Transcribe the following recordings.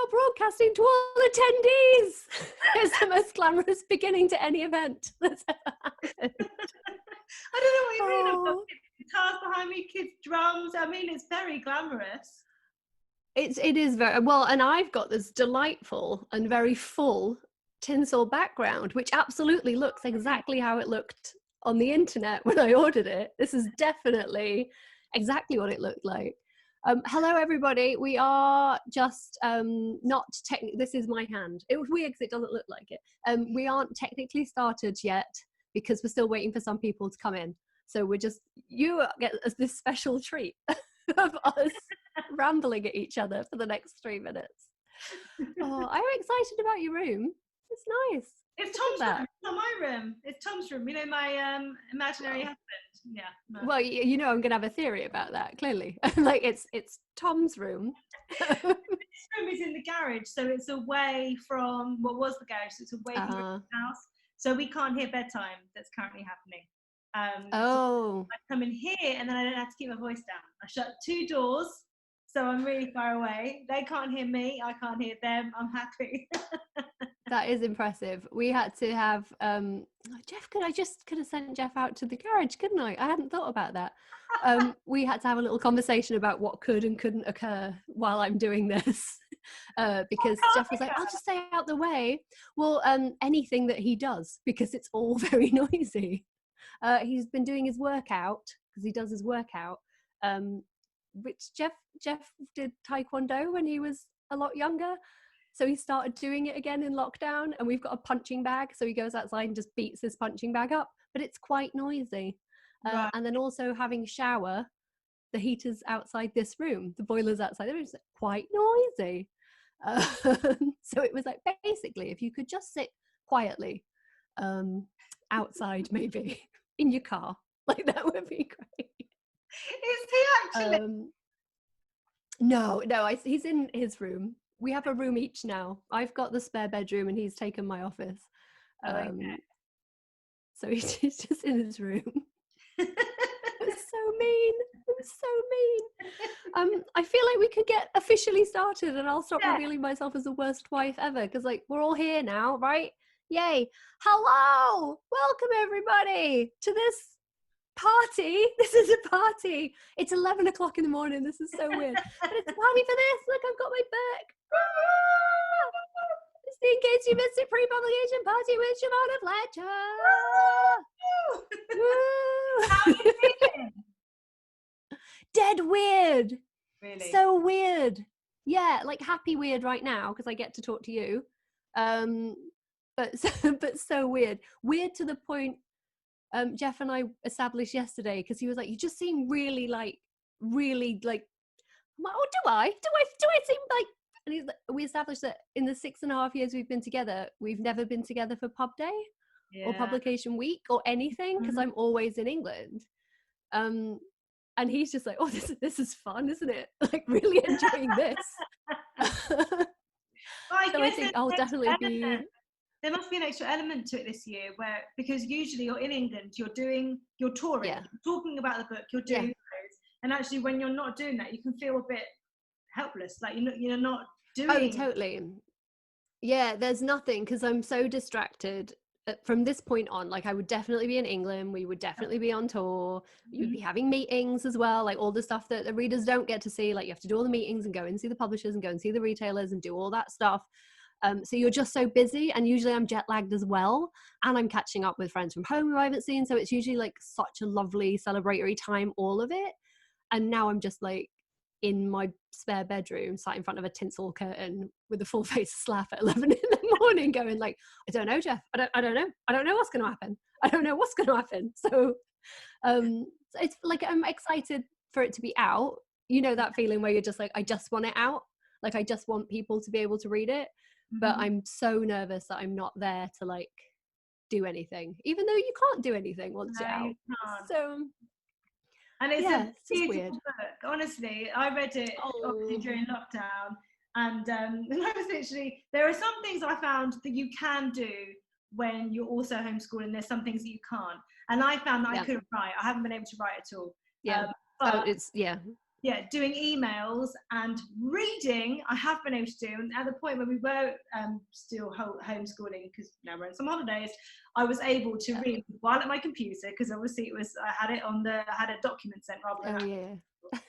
now broadcasting to all attendees. It's the most glamorous beginning to any event that's ever happened. I don't know what you mean. I've got guitars behind me, kids' drums. I mean, it's very glamorous. It is very well, and I've got this delightful and very full tinsel background, which absolutely looks exactly how it looked on the internet when I ordered it. This is definitely exactly what it looked like. Hello, everybody. We are just not technically. This is my hand. It was weird because it doesn't look like it. We aren't technically started yet because we're still waiting for some people to come in. So you get this special treat of us rambling at each other for the next 3 minutes. Oh, I'm excited about your room. It's nice. It's Tom's room. It's not my room. It's Tom's room. You know, my imaginary husband. Yeah. No. Well, you know, I'm gonna have a theory about that. Clearly, like it's Tom's room. This room is in the garage, so it's away from what was the garage. So it's away from the house, so we can't hear bedtime that's currently happening. So I come in here, and then I don't have to keep my voice down. I shut 2 doors, so I'm really far away. They can't hear me. I can't hear them. I'm happy. That is impressive. We had to have Jeff. I could have sent Jeff out to the garage, couldn't I? I hadn't thought about that. We had to have a little conversation about what could and couldn't occur while I'm doing this, because Jeff was like, "I'll just stay out the way." Well, anything that he does, because it's all very noisy. He's been doing his workout because he does his workout, which Jeff did Taekwondo when he was a lot younger. So he started doing it again in lockdown, and we've got a punching bag. So he goes outside and just beats this punching bag up, but it's quite noisy. Right. And then also having a shower, the heater's outside this room, the boiler's outside the room, it's quite noisy. So it was like, basically, if you could just sit quietly outside, maybe in your car, like that would be great. Is he actually? No, he's in his room. We have a room each now. I've got the spare bedroom and he's taken my office. Okay. So he's just in his room. I'm so mean. I feel like we could get officially started and I'll stop revealing myself as the worst wife ever, because like we're all here now, right? Yay. Hello. Welcome everybody to this party. This is a party. It's 11 o'clock in the morning. This is so weird. But it's a party for this. Look, I've got my book. Just in case you missed it, pre-publication party with Giovanna Fletcher. How are you feeling? Dead weird. Really? So weird. Yeah, like happy weird right now because I get to talk to you. But so weird. Weird to the point Jeff and I established yesterday, because he was like, you just seem really like I'm like, oh, do I seem like, and we established that in the 6.5 years we've been together, we've never been together for pub day or publication week or anything, because I'm always in England. And he's just like, oh, this is fun, isn't it? Like really enjoying this. Well, I think I'll definitely be. There must be an extra element to it this year, because usually you're in England, you're touring, you're talking about the book, you're doing those, and actually when you're not doing that, you can feel a bit helpless, like you're not doing. Oh, totally. Yeah, there's nothing, because I'm so distracted from this point on. Like I would definitely be in England, we would definitely be on tour, you'd be having meetings as well, like all the stuff that the readers don't get to see. Like you have to do all the meetings and go and see the publishers and go and see the retailers and do all that stuff. So you're just so busy, and usually I'm jet lagged as well, and I'm catching up with friends from home who I haven't seen, so it's usually like such a lovely celebratory time, all of it. And now I'm just like in my spare bedroom, sat in front of a tinsel curtain with a full face slap at 11 in the morning, going like, I don't know, Jeff, I don't know what's going to happen. So it's like I'm excited for it to be out. You know that feeling where you're just like, I just want it out, like I just want people to be able to read it. But I'm so nervous that I'm not there to like do anything, even though you can't do anything once you're out. So, and it's a beautiful weird book. Honestly, I read it obviously during lockdown, and I was literally, there are some things I found that you can do when you're also homeschooling. There's some things that you can't, and I found that I couldn't write. I haven't been able to write at all. But it's doing emails and reading. I have been able to do, and at the point when we were still homeschooling, because now we're on some holidays, I was able to read while at my computer, because obviously I had a document sent rather than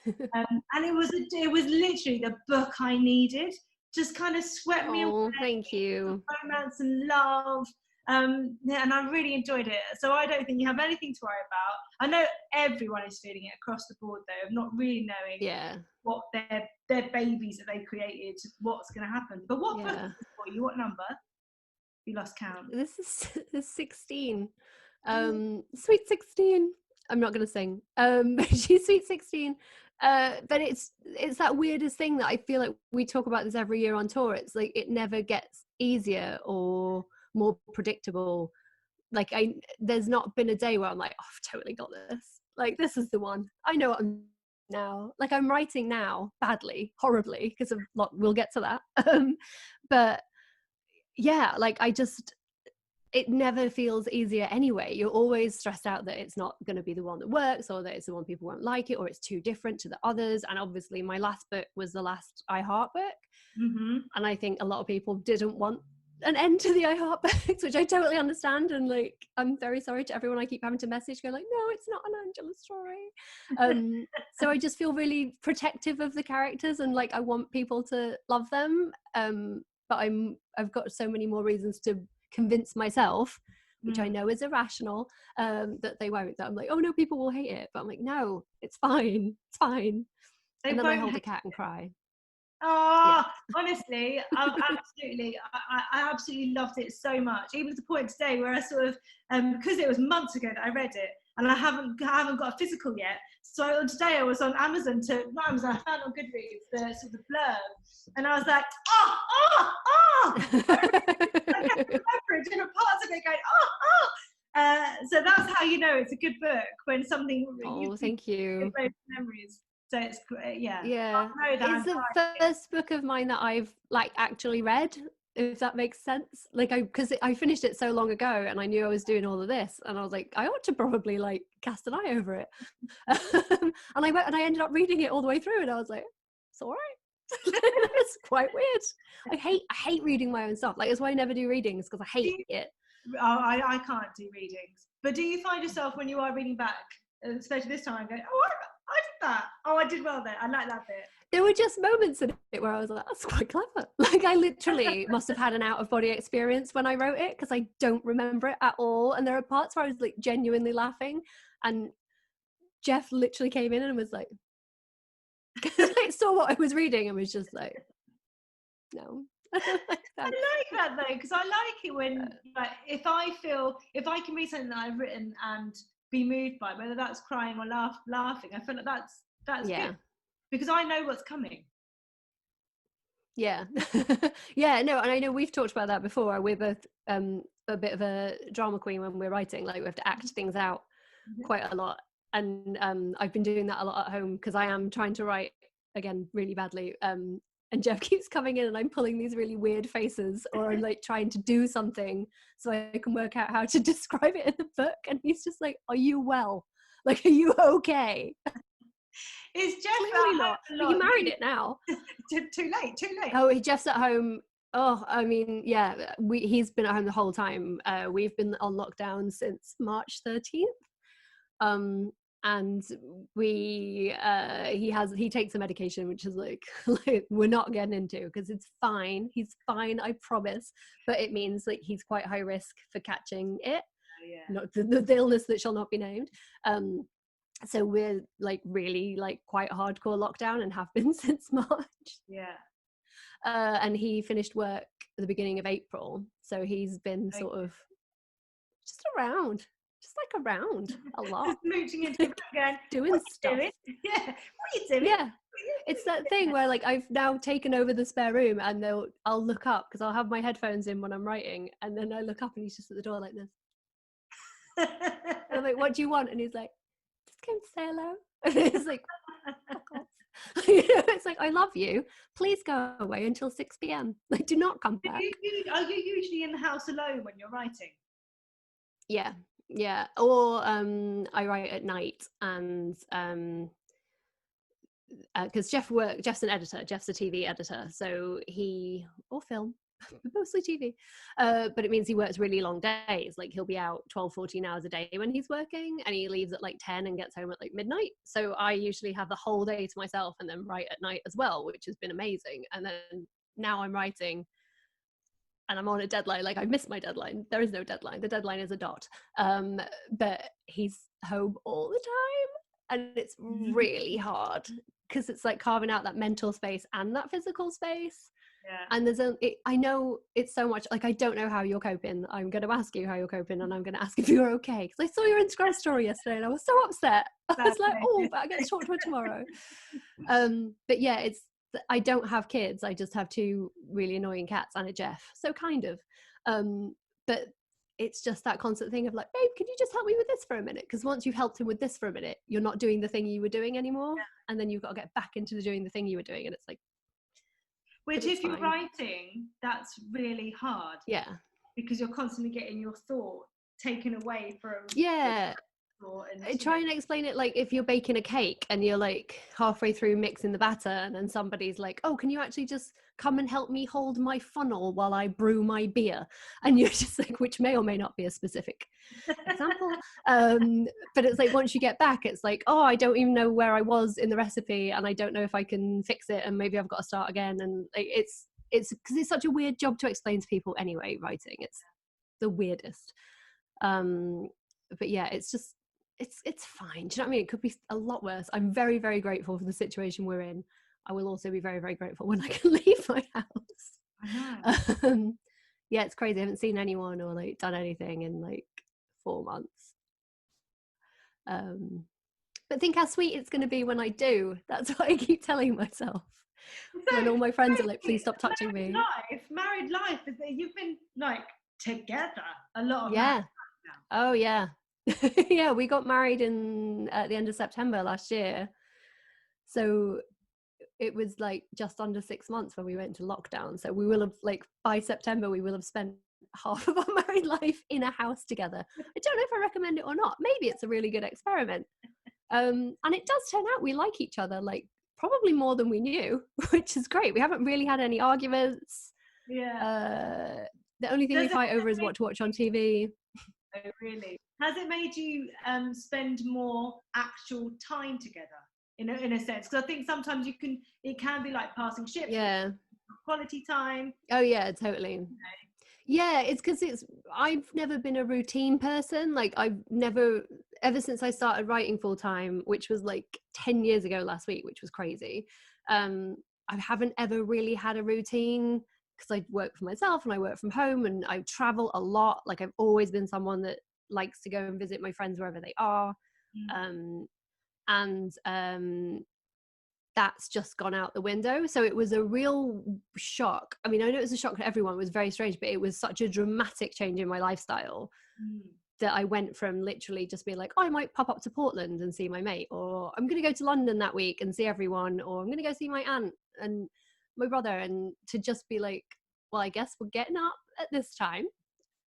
and it was literally the book I needed. Just kind of swept me away. Thank you. Romance and love. And I really enjoyed it. So I don't think you have anything to worry about. I know everyone is feeling it across the board, though, of not really knowing what their babies that they created, what's going to happen. But what book is this for you? What number? You lost count. This is 16. Sweet 16. I'm not going to sing. She's sweet 16. But it's that weirdest thing that I feel like we talk about this every year on tour. It's like it never gets easier or more predictable. Like there's not been a day where I'm like, oh, I've totally got this. Like this is the one. I know what I'm now. Like I'm writing now badly, horribly, because of we'll get to that. But yeah, like it never feels easier anyway. You're always stressed out that it's not going to be the one that works, or that it's the one people won't like it, or it's too different to the others. And obviously my last book was the last iHeart book. Mm-hmm. And I think a lot of people didn't want an end to the iHeart books, which I totally understand. And like, I'm very sorry to everyone I keep having to message, go like, no, it's not an Angela story. So I just feel really protective of the characters, and like I want people to love them. But I've got so many more reasons to convince myself, which I know is irrational, that they won't, that I'm like, oh no, people will hate it, but I'm like, no, it's fine, and then I hold a cat and cry. Honestly, I absolutely loved it so much, even to the point today where I sort of because it was months ago that I read it, and I haven't got a physical yet. So today I was on Amazon, I found on Goodreads the sort of blurb, and I was like, I kept remembering different parts of it going, so that's how you know it's a good book, when something thank you. Memories. So it's great. Yeah. It's the first book of mine that I've like actually read, if that makes sense. Like because I finished it so long ago, and I knew I was doing all of this, and I was like, I ought to probably like cast an eye over it. And I went and I ended up reading it all the way through, and I was like, it's all right. It's quite weird. I hate reading my own stuff. Like that's why I never do readings, because I hate it. I can't do readings. But do you find yourself when you are reading back, especially this time, going, I did that. I did well there. I like that bit. There were just moments in it where I was like, that's quite clever. Like I literally must have had an out of body experience when I wrote it, because I don't remember it at all. And there are parts where I was like genuinely laughing, and Jeff literally came in and was like, like saw what I was reading and was just like, no. I like that though, because I like it when like if I can read something that I've written and be moved by, whether that's crying or laughing, I feel like that's good, because I know what's coming. Yeah. Yeah, no, and I know we've talked about that before. We're both a bit of a drama queen when we're writing. Like we have to act things out quite a lot, and I've been doing that a lot at home, because I am trying to write again really badly, and Jeff keeps coming in and I'm pulling these really weird faces, or I'm like trying to do something so I can work out how to describe it in the book, and he's just like, are you well? Like, are you okay? Is Jeff clearly not? But you married it now. Too late. Oh, Jeff's at home. Oh, I mean, yeah, he's been at home the whole time. We've been on lockdown since March 13th. And he takes a medication, which is like we're not getting into, because it's fine. He's fine, I promise. But it means like he's quite high risk for catching it. Not the illness that shall not be named. So we're like really like quite hardcore lockdown, and have been since March. And he finished work at the beginning of April, so he's been sort of just around a lot. Mooching into the again, doing stuff. Doing? Yeah, what are you doing? Yeah, it's that thing where like I've now taken over the spare room, and I'll look up, because I'll have my headphones in when I'm writing, and then I look up and he's just at the door like this. And I'm like, what do you want? And he's like, just came to say hello. And it's like, fuck off. It's like, I love you, please go away until 6 p.m. like, do not come back. Are you usually in the house alone when you're writing? Yeah, or I write at night, and because Jeff's an editor, Jeff's a TV editor, so or film, mostly TV, but it means he works really long days. Like he'll be out 12-14 hours a day when he's working, and he leaves at like 10 and gets home at like midnight. So I usually have the whole day to myself and then write at night as well, which has been amazing. And then now I'm writing and I'm on a deadline. Like I missed my deadline. There is no deadline. The deadline is a dot. But he's home all the time, and it's really hard because it's like carving out that mental space and that physical space. Yeah. And I know it's so much, like I don't know how you're coping. I'm going to ask you how you're coping, and I'm going to ask if you're okay, because I saw your Instagram story yesterday and I was so upset. I was like, oh, but I get to talk to her tomorrow. But yeah, I don't have kids. I just have 2 really annoying cats and a Jeff. So kind of. But it's just that constant thing of like, babe, can you just help me with this for a minute? Because once you've helped him with this for a minute, you're not doing the thing you were doing anymore. Yeah. And then you've got to get back into doing the thing you were doing. And it's like, which if you're writing, that's really hard. Yeah. Because you're constantly getting your thought taken away from. Yeah. Try and explain it like if you're baking a cake and you're like halfway through mixing the batter, and then somebody's like, oh, can you actually just come and help me hold my funnel while I brew my beer? And you're just like, which may or may not be a specific example. But it's like once you get back, it's like, oh, I don't even know where I was in the recipe, and I don't know if I can fix it, and maybe I've got to start again. And it's because it's such a weird job to explain to people anyway. Writing, it's the weirdest. But yeah, it's just it's fine. Do you know what I mean? It could be a lot worse. I'm very, very grateful for the situation we're in. I will also be very, very grateful when I can leave my house. Yeah, it's crazy. I haven't seen anyone or like done anything in like 4 months. But think how sweet it's going to be when I do. That's what I keep telling myself. So, when all my friends are like, please stop touching me. Married life is that you've been like together a lot of yeah. Oh yeah. Yeah, we got married at the end of September last year. So it was like just under 6 months when we went to lockdown. So we will have, like, by September, we will have spent half of our married life in a house together. I don't know if I recommend it or not. Maybe it's a really good experiment. And it does turn out we like each other, like probably more than we knew, which is great. We haven't really had any arguments. Yeah. The only thing we fight over is what to watch on TV. Oh, really? Has it made you spend more actual time together in a sense? Because I think sometimes it can be like passing ships. Yeah. Quality time. Oh yeah, totally. Okay. Yeah, it's because I've never been a routine person. Like I've never, ever since I started writing full time, which was like 10 years ago last week, which was crazy. I haven't ever really had a routine, because I work for myself and I work from home and I travel a lot. Like I've always been someone that likes to go and visit my friends wherever they are. That's just gone out the window. So it was a real shock. I mean, I know it was a shock to everyone. It was very strange, but it was such a dramatic change in my lifestyle that I went from literally just being like, oh, I might pop up to Portland and see my mate, or I'm going to go to London that week and see everyone, or I'm going to go see my aunt and my brother, and to just be like, well, I guess we're getting up at this time,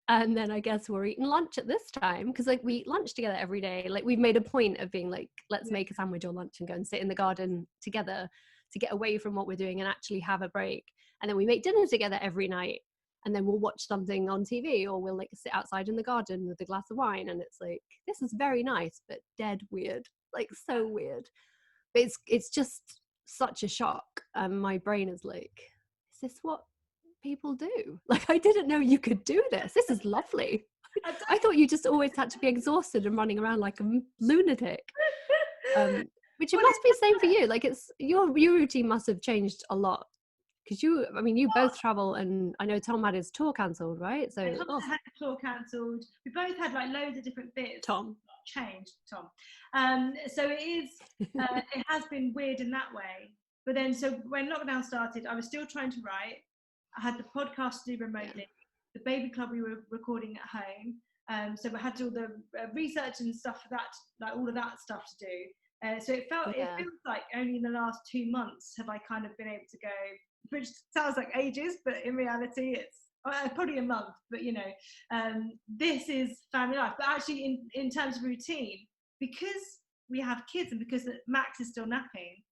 and then I guess we're eating lunch at this time, because like we eat lunch together every day. Like we've made a point of being like, let's make a sandwich or lunch and go and sit in the garden together to get away from what we're doing and actually have a break. And then we make dinner together every night, and then we'll watch something on TV, or we'll like sit outside in the garden with a glass of wine. And it's like, this is very nice, but dead weird, like so weird. But it's just such a shock. My brain is like, is this what people do? Like, I didn't know you could do this. This is lovely. I thought you just always had to be exhausted and running around like a lunatic. Which it must be the same for you. Like, it's your routine must have changed a lot, because you both travel, and I know Tom had his tour cancelled, right? So Tom had the tour cancelled. We both had like loads of different bits. Tom changed. So it is. It has been weird in that way. But then, so when lockdown started, I was still trying to write. I had the podcast to do remotely. The baby club we were recording at home. So we had to do all the research and stuff for that, like all of that stuff to do. So it feels like only in the last 2 months have I kind of been able to go, which sounds like ages, but in reality it's probably a month. But this is family life. But actually in terms of routine, because we have kids and because Max is still napping,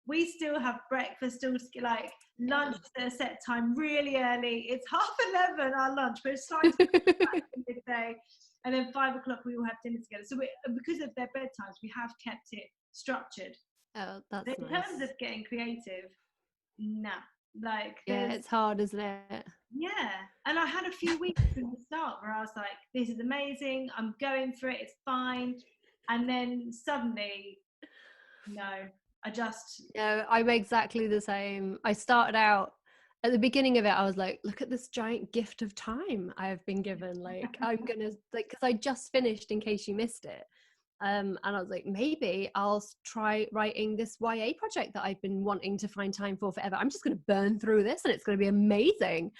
we still have breakfast, still like lunch at a set time really early. It's 11:30 our lunch, but it's starting to back to midday. And then 5 o'clock we all have dinner together. So because of their bedtimes, we have kept it structured. Oh, that's but in nice. terms of getting creative, nah. Like, yeah, it's hard, isn't it? Yeah. And I had a few weeks from the start where I was like, this is amazing. I'm going for it. It's fine. And then suddenly, no, Yeah, I'm exactly the same. I started out at the beginning of it, I was like, look at this giant gift of time I have been given. Like, I'm gonna, like, because I just finished In Case You Missed It. And I was like, maybe I'll try writing this YA project that I've been wanting to find time for forever. I'm just going to burn through this and it's going to be amazing.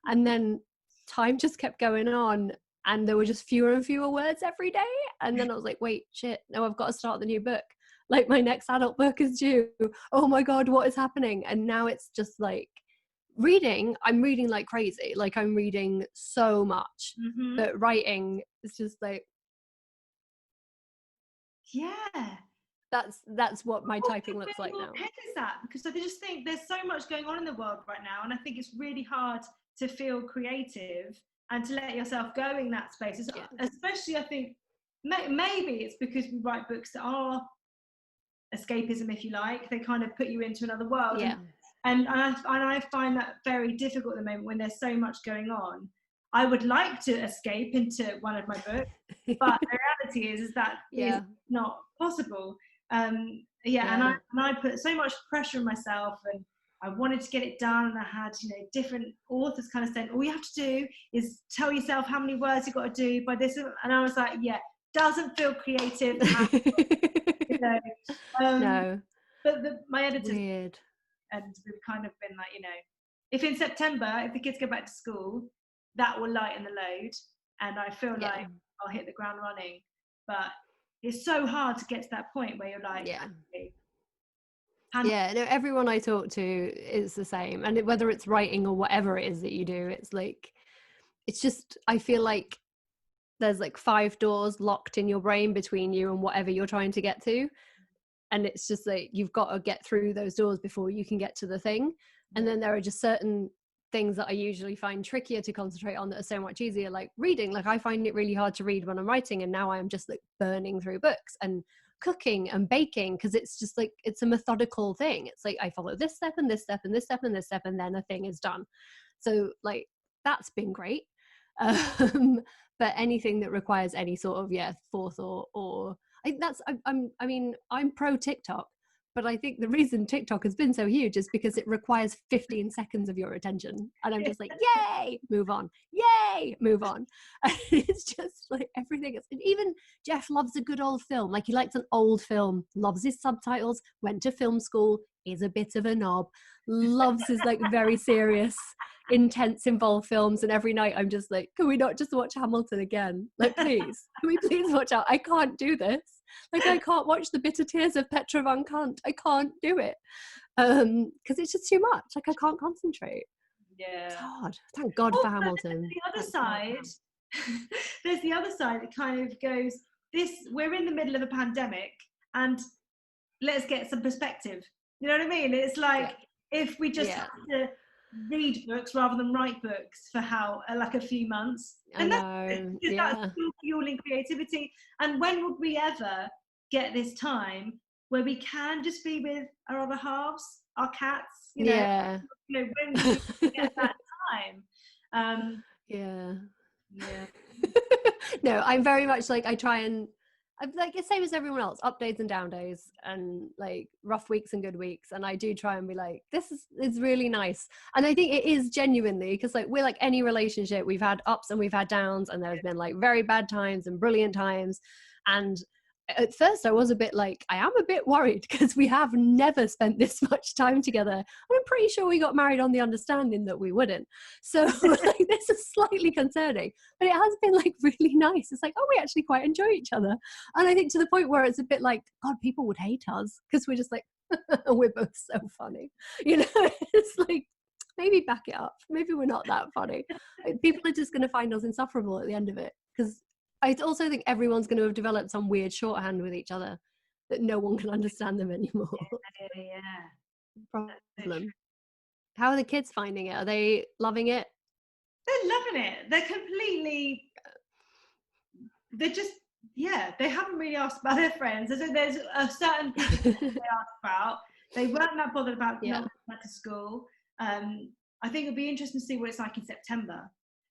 And then time just kept going on and there were just fewer and fewer words every day. And then I was like, wait, shit, no, I've got to start the new book. Like, my next adult book is due. Oh my God, what is happening? And now it's just like, I'm reading like crazy. Like, I'm reading so much. But writing is just like, yeah, that's what my typing looks like now. Head is that? Because I just think there's so much going on in the world right now, and I think it's really hard to feel creative and to let yourself go in that space. Especially, I think maybe it's because we write books that are escapism, if you like. They kind of put you into another world. Yeah. And I find that very difficult at the moment when there's so much going on. I would like to escape into one of my books, but the reality is that is not possible. And I put so much pressure on myself, and I wanted to get it done, and I had, different authors kind of saying, all you have to do is tell yourself how many words you've got to do by this, and I was like, doesn't feel creative. No. But my editor's weird. And we've kind of been like, if in September, if the kids go back to school, that will lighten the load, and I feel like I'll hit the ground running. But it's so hard to get to that point where you're like, no, everyone I talk to is the same, and whether it's writing or whatever it is that you do, it's like, it's just, I feel like there's like 5 doors locked in your brain between you and whatever you're trying to get to, and it's just like, you've got to get through those doors before you can get to the thing. And then there are just certain things that I usually find trickier to concentrate on that are so much easier, like reading. Like, I find it really hard to read when I'm writing, and now I'm just like burning through books. And cooking and baking, because it's just like, it's a methodical thing. It's like, I follow this step and this step and this step and this step, and then a thing is done. So like, that's been great. But anything that requires any sort of forethought, or I'm pro TikTok, but I think the reason TikTok has been so huge is because it requires 15 seconds of your attention, and I'm just like, yay, move on, yay, move on. And it's just like everything is, and even Jeff loves a good old film. Like, he likes an old film, loves his subtitles, went to film school, is a bit of a knob, loves his like very serious, intense, involved films, and every night I'm just like, can we not just watch Hamilton again? Like, please, can we please watch out? I can't do this. Like, I can't watch The Bitter Tears of Petra Van Kant. I can't do it because it's just too much. Like, I can't concentrate. It's hard. Thank God for Hamilton. The other side, there's the other side that kind of goes, we're in the middle of a pandemic, and let's get some perspective. You know what I mean? It's like, if we just have to read books rather than write books for like a few months, and that's still fueling creativity. And when would we ever get this time where we can just be with our other halves, our cats, when we get that time? No, I'm very much like, I try and, I'm like the same as everyone else, up days and down days, and like rough weeks and good weeks, and I do try and be like, this is really nice. And I think it is genuinely, because like, we're like any relationship, we've had ups and we've had downs, and there's been like very bad times and brilliant times. And at first I was a bit like, I am a bit worried, because we have never spent this much time together, and I'm pretty sure we got married on the understanding that we wouldn't. So like, this is slightly concerning, but it has been like really nice. It's like, oh, we actually quite enjoy each other. And I think to the point where it's a bit like, God, people would hate us because we're just like, we're both so funny, it's like, maybe back it up, maybe we're not that funny. People are just going to find us insufferable at the end of it, because I also think everyone's going to have developed some weird shorthand with each other. that no one can understand them anymore. Yeah. Problem. How are the kids finding it? Are they loving it? They're loving it. They're just, they haven't really asked about their friends. There's a certain group they asked about. They weren't that bothered about not going back to school. I think it'll be interesting to see what it's like in September.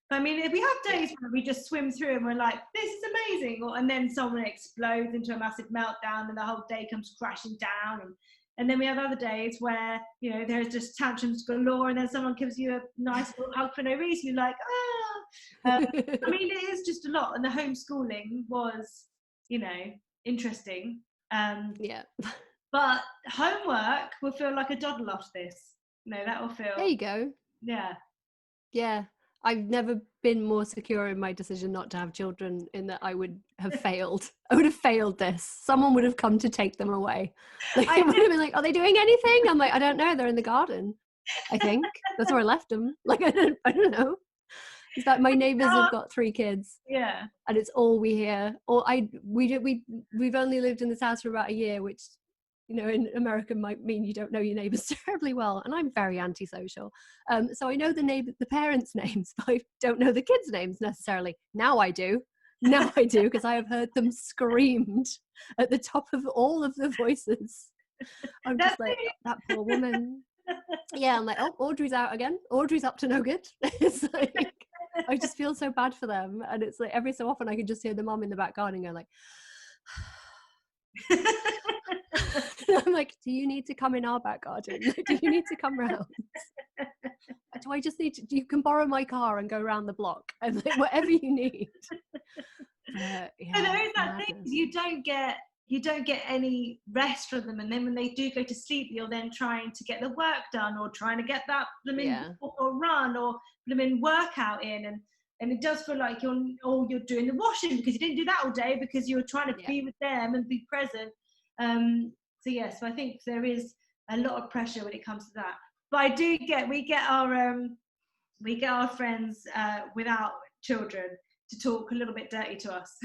But I mean, if we have days where we just swim through and we're like, this is amazing, and then someone explodes into a massive meltdown and the whole day comes crashing down, and then we have other days where, you know, there's just tantrums galore, and then someone gives you a nice little hug for no reason. You're like, I mean, it is just a lot, and the homeschooling was, you know, interesting. But homework will feel like a doddle after this. No, that will feel. There you go. Yeah. I've never been more secure in my decision not to have children, in that I would have failed. I would have failed this. Someone would have come to take them away. Like, it would have been like, are they doing anything? I'm like, I don't know. They're in the garden, I think. That's where I left them. Like, I don't know. In fact, my neighbours have got 3 kids. Yeah. And it's all we hear. We've only lived in this house for about a year, which, you know, in America might mean you don't know your neighbours terribly well. And I'm very antisocial. So I know the parents' names, but I don't know the kids' names necessarily. Now I do, because I have heard them screamed at the top of all of the voices. I'm just like, that poor woman. Yeah, I'm like, oh, Audrey's out again. Audrey's up to no good. It's like, I just feel so bad for them. And it's like, every so often I can just hear the mum in the back garden go like, I'm like, do you need to come in our back garden? Do you need to come round? Do I just need to, you can borrow my car and go around the block, and like, whatever you need. There is that thing, you don't get any rest from them, and then when they do go to sleep, you're then trying to get the work done, or trying to get that blooming or run or blooming workout in, and it does feel like you're doing the washing because you didn't do that all day because you were trying to be with them and be present. So I think there is a lot of pressure when it comes to that. But we get our friends without children to talk a little bit dirty to us.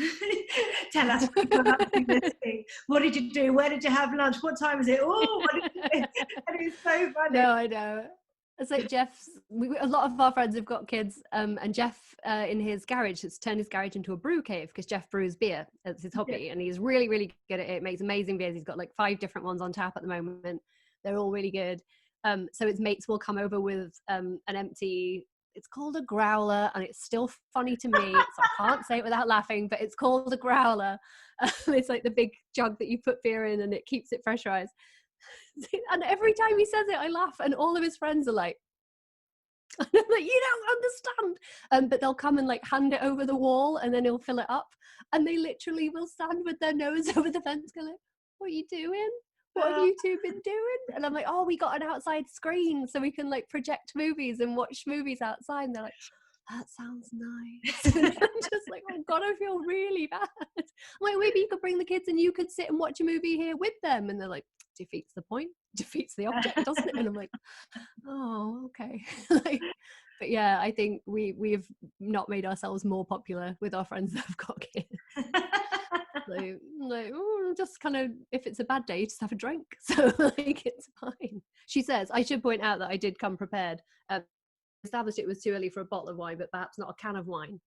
Tell us what did you do? Where did you have lunch? What time is it? Oh, what did you do? And it's so funny. No, I know. It's like a lot of our friends have got kids, and Jeff in his garage has turned his garage into a brew cave because Jeff brews beer. It's his hobby, and he's really, really good at it. Makes amazing beers. He's got like 5 different ones on tap at the moment. They're all really good. So his mates will come over with an empty, it's called a growler, and it's still funny to me, so I can't say it without laughing, but it's called a growler. It's like the big jug that you put beer in and it keeps it pressurized. And every time he says it, I laugh, and all of his friends are like, and I'm like, you don't understand. But they'll come and like hand it over the wall, and then he'll fill it up, and they literally will stand with their nose over the fence going like, what are you doing? What have you 2 been doing? And I'm like, oh, we got an outside screen so we can like project movies and watch movies outside. And they're like, that sounds nice. And I'm just like, oh God, I feel really bad. I'm like, maybe you could bring the kids and you could sit and watch a movie here with them. And they're like, defeats the point, defeats the object, doesn't it? And I'm like, oh, okay. Like, but yeah, I think we've not made ourselves more popular with our friends that have got kids. Like, just kind of, if it's a bad day, just have a drink. So like, it's fine. She says, I should point out that I did come prepared. Established it was too early for a bottle of wine, but perhaps not a can of wine.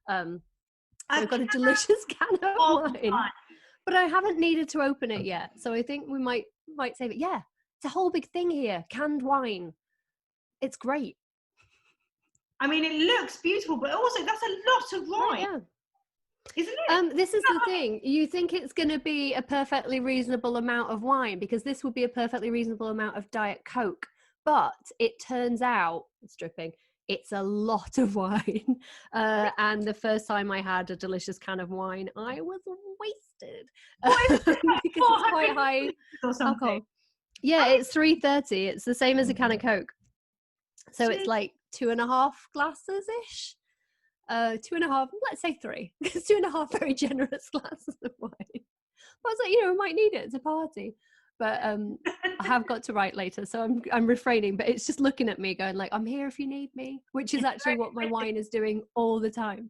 I've got a delicious can of wine, but I haven't needed to open it yet. So I think we might save it. Yeah, it's a whole big thing here. Canned wine. It's great. I mean, it looks beautiful, but also that's a lot of wine. Yeah. Isn't it? This is the thing. You think it's going to be a perfectly reasonable amount of wine, because this would be a perfectly reasonable amount of Diet Coke. But it turns out, it's dripping, it's a lot of wine. And the first time I had a delicious can of wine, I was wasted. Because it's quite high alcohol. Yeah, it's 330. It's the same as a can of Coke. So it's like 2.5 glasses-ish. 2.5, let's say 3, because 2.5 very generous glasses of wine. I was like, we might need it. It's a party. But I have got to write later, so I'm refraining. But it's just looking at me going like, I'm here if you need me, which is actually what my wine is doing all the time.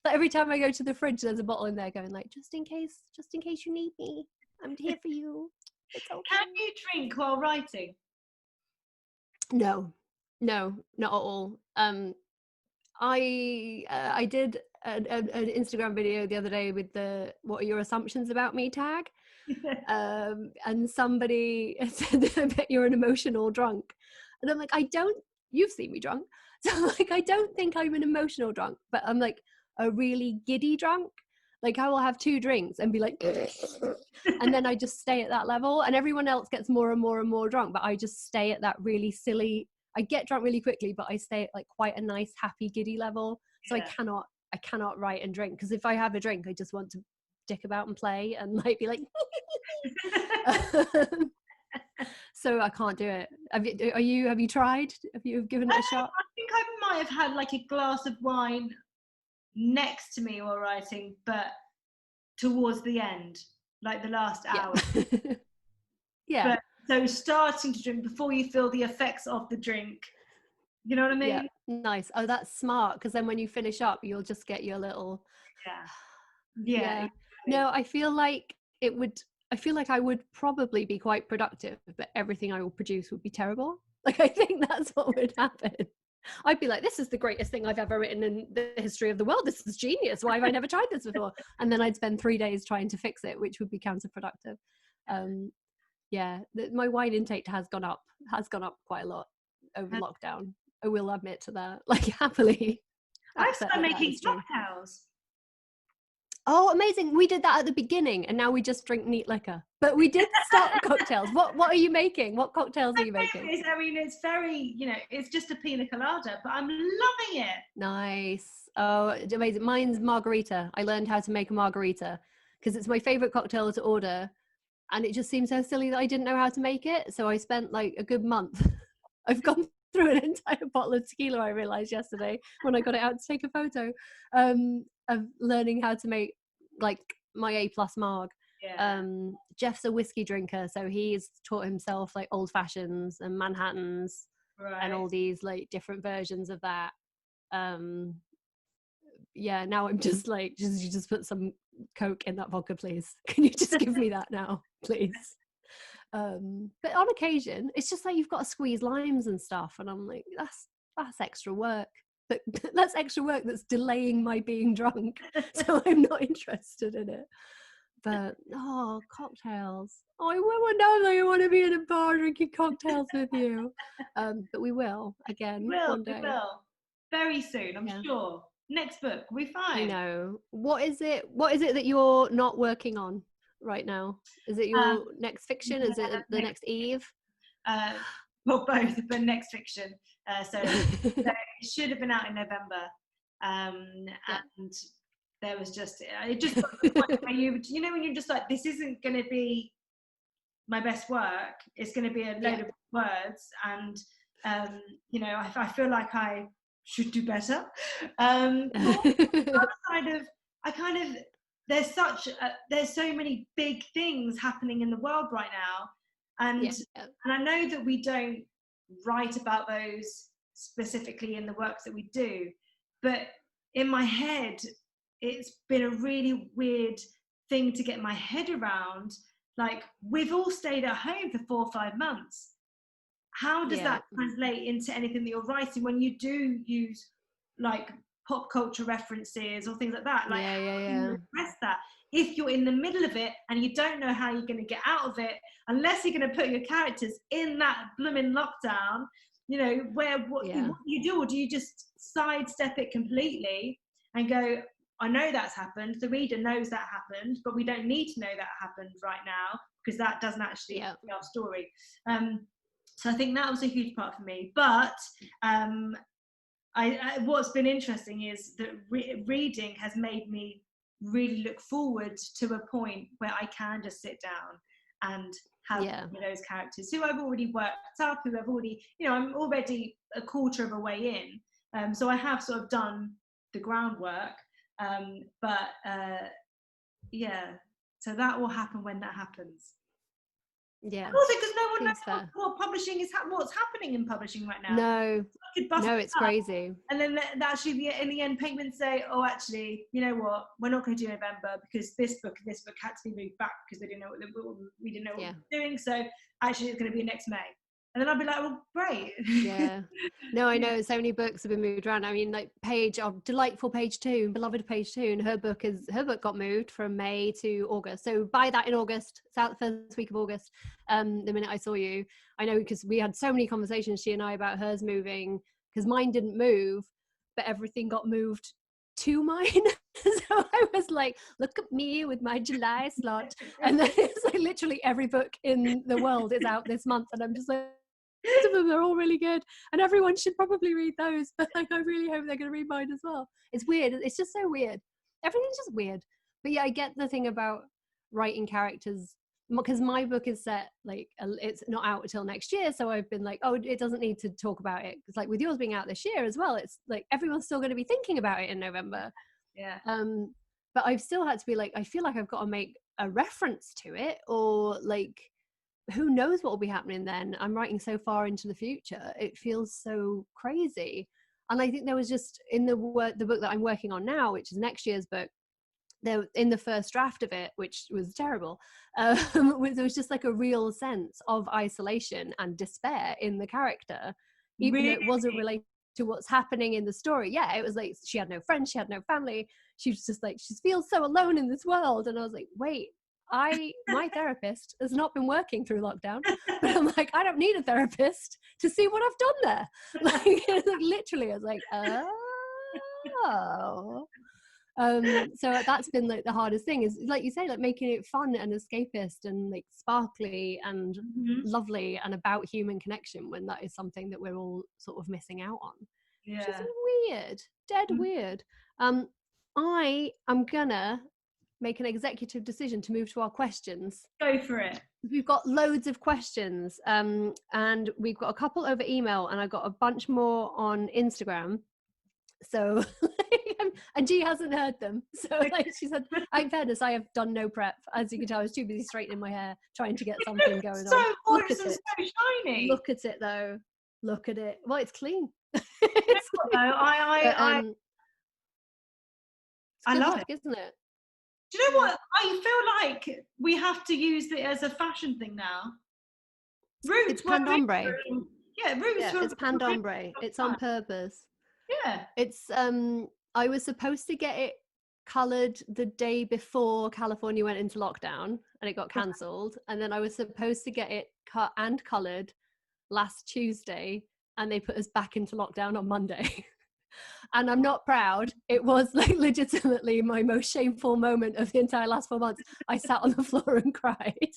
Like every time I go to the fridge, there's a bottle in there going like, just in case you need me, I'm here for you. It's okay. Can you drink while writing? No, not at all. I did an Instagram video the other day with the "What are your assumptions about me?" tag, and somebody said, "I bet you're an emotional drunk," and I'm like, You've seen me drunk, so I'm like, I don't think I'm an emotional drunk, but I'm like a really giddy drunk. Like I will have 2 drinks and be like, and then I just stay at that level, and everyone else gets more and more and more drunk, but I just stay at that really silly. I get drunk really quickly, but I stay at like quite a nice, happy, giddy level. So I cannot write and drink, because if I have a drink, I just want to dick about and play and like be like. So I can't do it. Have you tried? Have you given it a shot? I think I might have had like a glass of wine next to me while writing, but towards the end, like the last hour. Yeah. But so starting to drink before you feel the effects of the drink. You know what I mean? Yeah. Nice. Oh, that's smart, because then when you finish up, you'll just get your little. Yeah. No, I feel like I would probably be quite productive, but everything I will produce would be terrible. Like I think that's what would happen. I'd be like, this is the greatest thing I've ever written in the history of the world. This is genius. Why have I never tried this before? And then I'd spend 3 days trying to fix it, which would be counterproductive. My wine intake has gone up quite a lot over lockdown. I will admit to that. Like happily. I've started making cocktails. Oh, amazing. We did that at the beginning, and now we just drink neat liquor. But we did start cocktails. What are you making? What cocktails are you making? I mean, it's very, it's just a pina colada, but I'm loving it. Nice. Oh, amazing. Mine's margarita. I learned how to make a margarita because it's my favorite cocktail to order. And it just seems so silly that I didn't know how to make it. So I spent like a good month. I've gone through an entire bottle of tequila, I realized yesterday when I got it out to take a photo, of learning how to make like my A+ marg. Jeff's a whiskey drinker, so he's taught himself like old fashions and Manhattans, and all these like different versions of that. Now I'm just like, you just put some Coke in that vodka, please. Can you just give me that now, please? But on occasion, it's just like you've got to squeeze limes and stuff, and I'm like, that's extra work. But that's extra work that's delaying my being drunk, so I'm not interested in it. But cocktails. I will know that you want to be in a bar drinking cocktails with you. But we will again one day. We will very soon, I'm sure. Next book, we find. I know. What is it that you're not working on right now? Is it your next fiction? Is it the next Eve? Well, both, but next fiction. So it should have been out in November, and there was just it just got to the point where when you're just like, this isn't going to be my best work. It's going to be a load of words, and I feel like I should do better. But there's so many big things happening in the world right now, and I know that we don't write about those specifically in the works that we do, but in my head it's been a really weird thing to get my head around. Like, we've all stayed at home for 4 or 5 months. How does that translate into anything that you're writing when you do use like pop culture references or things like that? Like, how do you address that if you're in the middle of it and you don't know how you're going to get out of it, unless you're going to put your characters in that blooming lockdown? What do you do? Or do you just sidestep it completely and go, I know that's happened, the reader knows that happened, but we don't need to know that happened right now, because that doesn't actually tell our story. So I think that was a huge part for me. But what's been interesting is that reading has made me really look forward to a point where I can just sit down and have those characters who I've already worked up, who I've already, I'm already a quarter of a way in. So I have sort of done the groundwork. So that will happen when that happens. Yeah. And also because no one knows what publishing is, what's happening in publishing right now. No, it's crazy. And then actually, in the end, Penguin say, "Oh, actually, you know what? We're not going to do November because this book had to be moved back because we didn't know what we were doing. So actually, it's going to be next May." And then I'll be like, "Well, great." Yeah. No, I know so many books have been moved around. I mean, like delightful Page 2, beloved Page 2, and her book got moved from May to August. So buy that in August. It's out the first week of August. The minute I saw you, I know because we had so many conversations, she and I, about hers moving, because mine didn't move, but everything got moved to mine. So I was like, look at me with my July slot, and then it's like literally every book in the world is out this month, and I'm just like, most of them, they're all really good, and everyone should probably read those, but like I really hope they're going to read mine as well. It's weird. It's just so weird. Everything's just weird. But yeah, I get the thing about writing characters, because my book is set, like, it's not out until next year, so I've been like, oh, it doesn't need to talk about it. It's like with yours being out this year as well, it's like everyone's still going to be thinking about it in November. But I've still had to be like, I feel like I've got to make a reference to it, or like, who knows what will be happening then. I'm writing so far into the future, it feels so crazy. And I think there was just in the book that I'm working on now, which is next year's book, there in the first draft of it, which was terrible, there was just like a real sense of isolation and despair in the character, even though it wasn't related to what's happening in the story. Yeah, it was like she had no friends, she had no family, she was just like, she feels so alone in this world. And I was like, wait, my therapist has not been working through lockdown, but I'm like, I don't need a therapist to see what I've done there. Like literally, I was like, oh. So that's been like the hardest thing, is like you say, like making it fun and escapist and like sparkly and lovely and about human connection, when that is something that we're all sort of missing out on. Which is weird, weird. I am gonna make an executive decision to move to our questions. Go for it. We've got loads of questions, and we've got a couple over email, and I've got a bunch more on Instagram. So and G hasn't heard them, so like she said, in fairness, I have done no prep. As you can tell, I was too busy straightening my hair trying to get something going on. Look at it. So shiny. Look at it though. Look at it. Well, it's clean. I love it, isn't it? Do you know what? I feel like we have to use it as a fashion thing now. Roots. It's pandombre. Yeah, roots. Yeah, it's pandombre. It's on purpose. Yeah. It's I was supposed to get it coloured the day before California went into lockdown and it got cancelled, and then I was supposed to get it cut and coloured last Tuesday, and they put us back into lockdown on Monday. And I'm not proud. It was like legitimately my most shameful moment of the entire last 4 months. I sat on the floor and cried.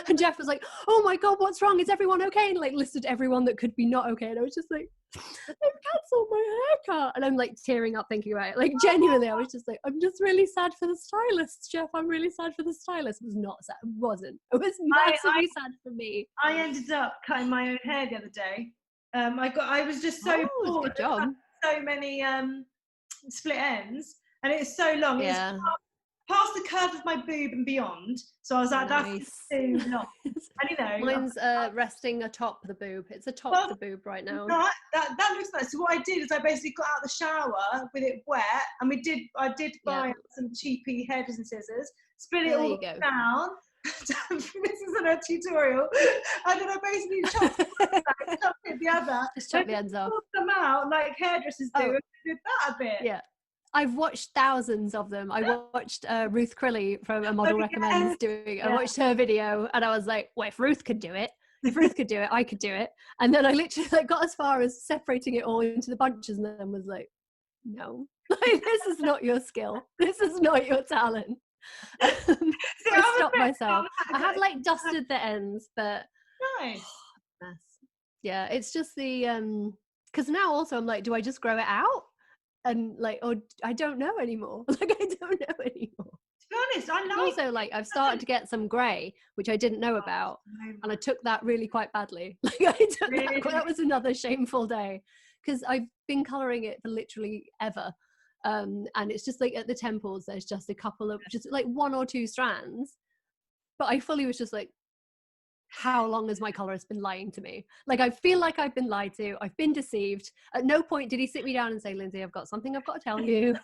And Jeff was like, oh my God, what's wrong? Is everyone okay? And like listed everyone that could be not okay. And I was just like, they've cancelled my haircut. And I'm like tearing up thinking about it. Like genuinely, I was just like, I'm just really sad for the stylist, Jeff. I'm really sad for the stylist. It was not sad. It wasn't. It was massively sad for me. I ended up cutting my own hair the other day. I was just so bored. Good job. So many split ends, and it's so long. Yeah. It's past the curve of my boob and beyond. So I was like, that's too long. And you know, mine's resting atop the boob. It's atop the boob right now. That looks nice. So what I did is I basically got out of the shower with it wet, and I did buy some cheapy hairdressing scissors, split it all down. This isn't a tutorial. And then I basically chopped it the other. Just chop the ends off. Them out like hairdressers do. And did that a bit. Yeah. I've watched thousands of them. I watched Ruth Crilly from A Model Recommends doing. I watched her video, and I was like, well, if Ruth could do it, I could do it. And then I literally got as far as separating it all into the bunches, and then was like, no, this is not your skill. This is not your talent. I stopped myself. I have like dusted the ends, but nice. Yeah, it's just the because now also I'm like, do I just grow it out? And like, or I don't know anymore. Like I don't know anymore. To be honest, I like. Also, like I've started to get some grey, which I didn't know about, and I took that really quite badly. Like I took that was another shameful day, because I've been colouring it for literally ever. And it's just like at the temples there's just a couple of just like one or two strands, but I fully was just like, how long has my colorist been lying to me? Like, I feel like I've been lied to. I've been deceived. At no point did he sit me down and say, Lindsay, I've got something I've got to tell you.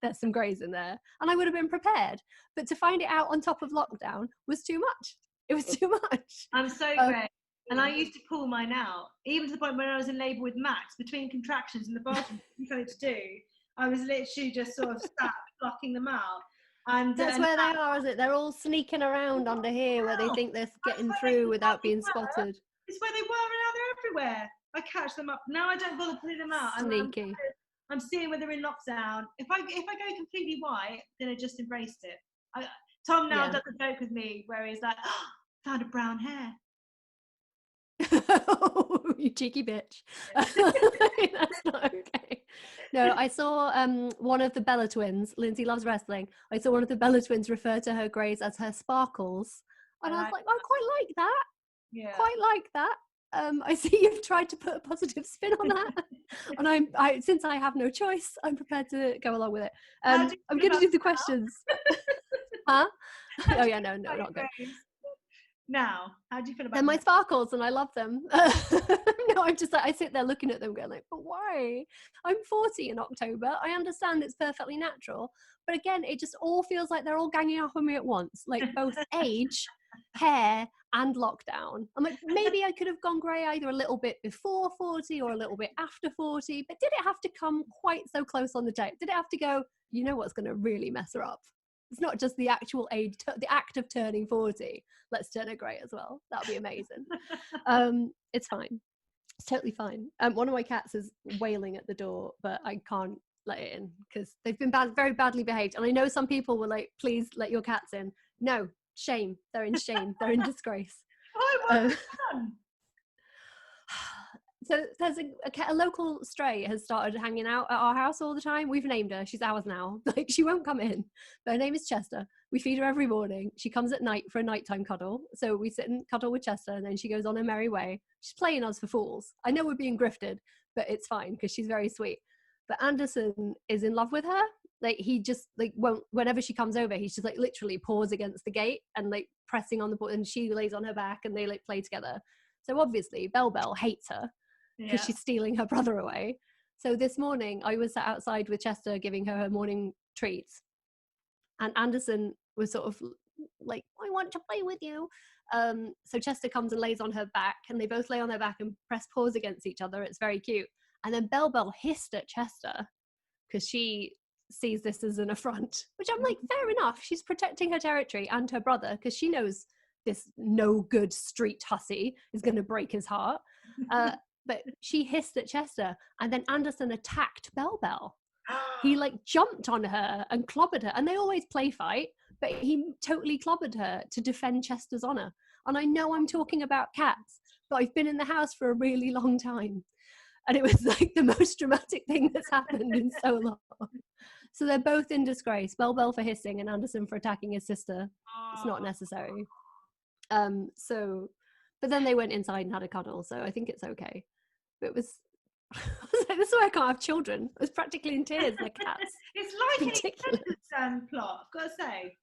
There's some greys in there. And I would have been prepared. But to find it out on top of lockdown was too much. It was too much. I'm so great. And I used to pull mine out, even to the point when I was in labour with Max, between contractions in the bathroom, something to do. I was literally just sort of sat blocking them out. And that's where they are, isn't it? They're all sneaking around under here where they think they're getting through without being spotted. It's where they were, and now they're everywhere. I catch them up. Now I don't bother pulling them out. Sneaky. I'm seeing where they're in lockdown. If I go completely white, then I just embraced it. Tom now does a joke with me where he's like, oh, found a brown hair. You cheeky bitch. That's not okay. No, I saw one of the Bella twins. Lindsay loves wrestling. I saw one of the Bella twins refer to her greys as her sparkles, and I was like, I quite like that. Yeah, quite like that. I see you've tried to put a positive spin on that, and I since I have no choice, I'm prepared to go along with it. I'm going to do the questions. Huh? Oh yeah, no, not good. Now, how do you feel about them? They're my sparkles and I love them. No, I'm just like, I sit there looking at them going like, but why? I'm 40 in October. I understand it's perfectly natural. But again, it just all feels like they're all ganging up on me at once. Like both age, hair and lockdown. I'm like, maybe I could have gone grey either a little bit before 40 or a little bit after 40. But did it have to come quite so close on the date? Did it have to go, you know what's going to really mess her up? It's not just the actual age, the act of turning 40. Let's turn her grey as well. That'll be amazing. It's fine. It's totally fine. One of my cats is wailing at the door, but I can't let it in because they've been very badly behaved. And I know some people were like, please let your cats in. No, shame. They're in shame. They're in disgrace. Oh, so there's a local stray has started hanging out at our house all the time. We've named her. She's ours now. Like, she won't come in, but her name is Chester. We feed her every morning. She comes at night for a nighttime cuddle. So we sit and cuddle with Chester, and then she goes on her merry way. She's playing us for fools. I know we're being grifted, but it's fine because she's very sweet. But Anderson is in love with her. Like, he just like won't, whenever she comes over, he's just like literally paws against the gate and like pressing on the board, and she lays on her back and they like play together. So obviously Bell hates her because she's stealing her brother away. So this morning I was sat outside with Chester giving her morning treats, and Anderson was sort of like, I want to play with you. So Chester comes and lays on her back, and they both lay on their back and press paws against each other. It's very cute. And then Bell hissed at Chester because she sees this as an affront, which I'm like, fair enough. She's protecting her territory and her brother because she knows this no good street hussy is going to break his heart. But she hissed at Chester, and then Anderson attacked Bell. He like jumped on her and clobbered her, and they always play fight, but he totally clobbered her to defend Chester's honor. And I know I'm talking about cats, but I've been in the house for a really long time, and it was like the most dramatic thing that's happened in so long. So they're both in disgrace. Bell for hissing and Anderson for attacking his sister. It's not necessary. But then they went inside and had a cuddle, so I think it's okay. But it was, I was like, this is why I can't have children. I was practically in tears like cats. It's like an plot, I've got to say.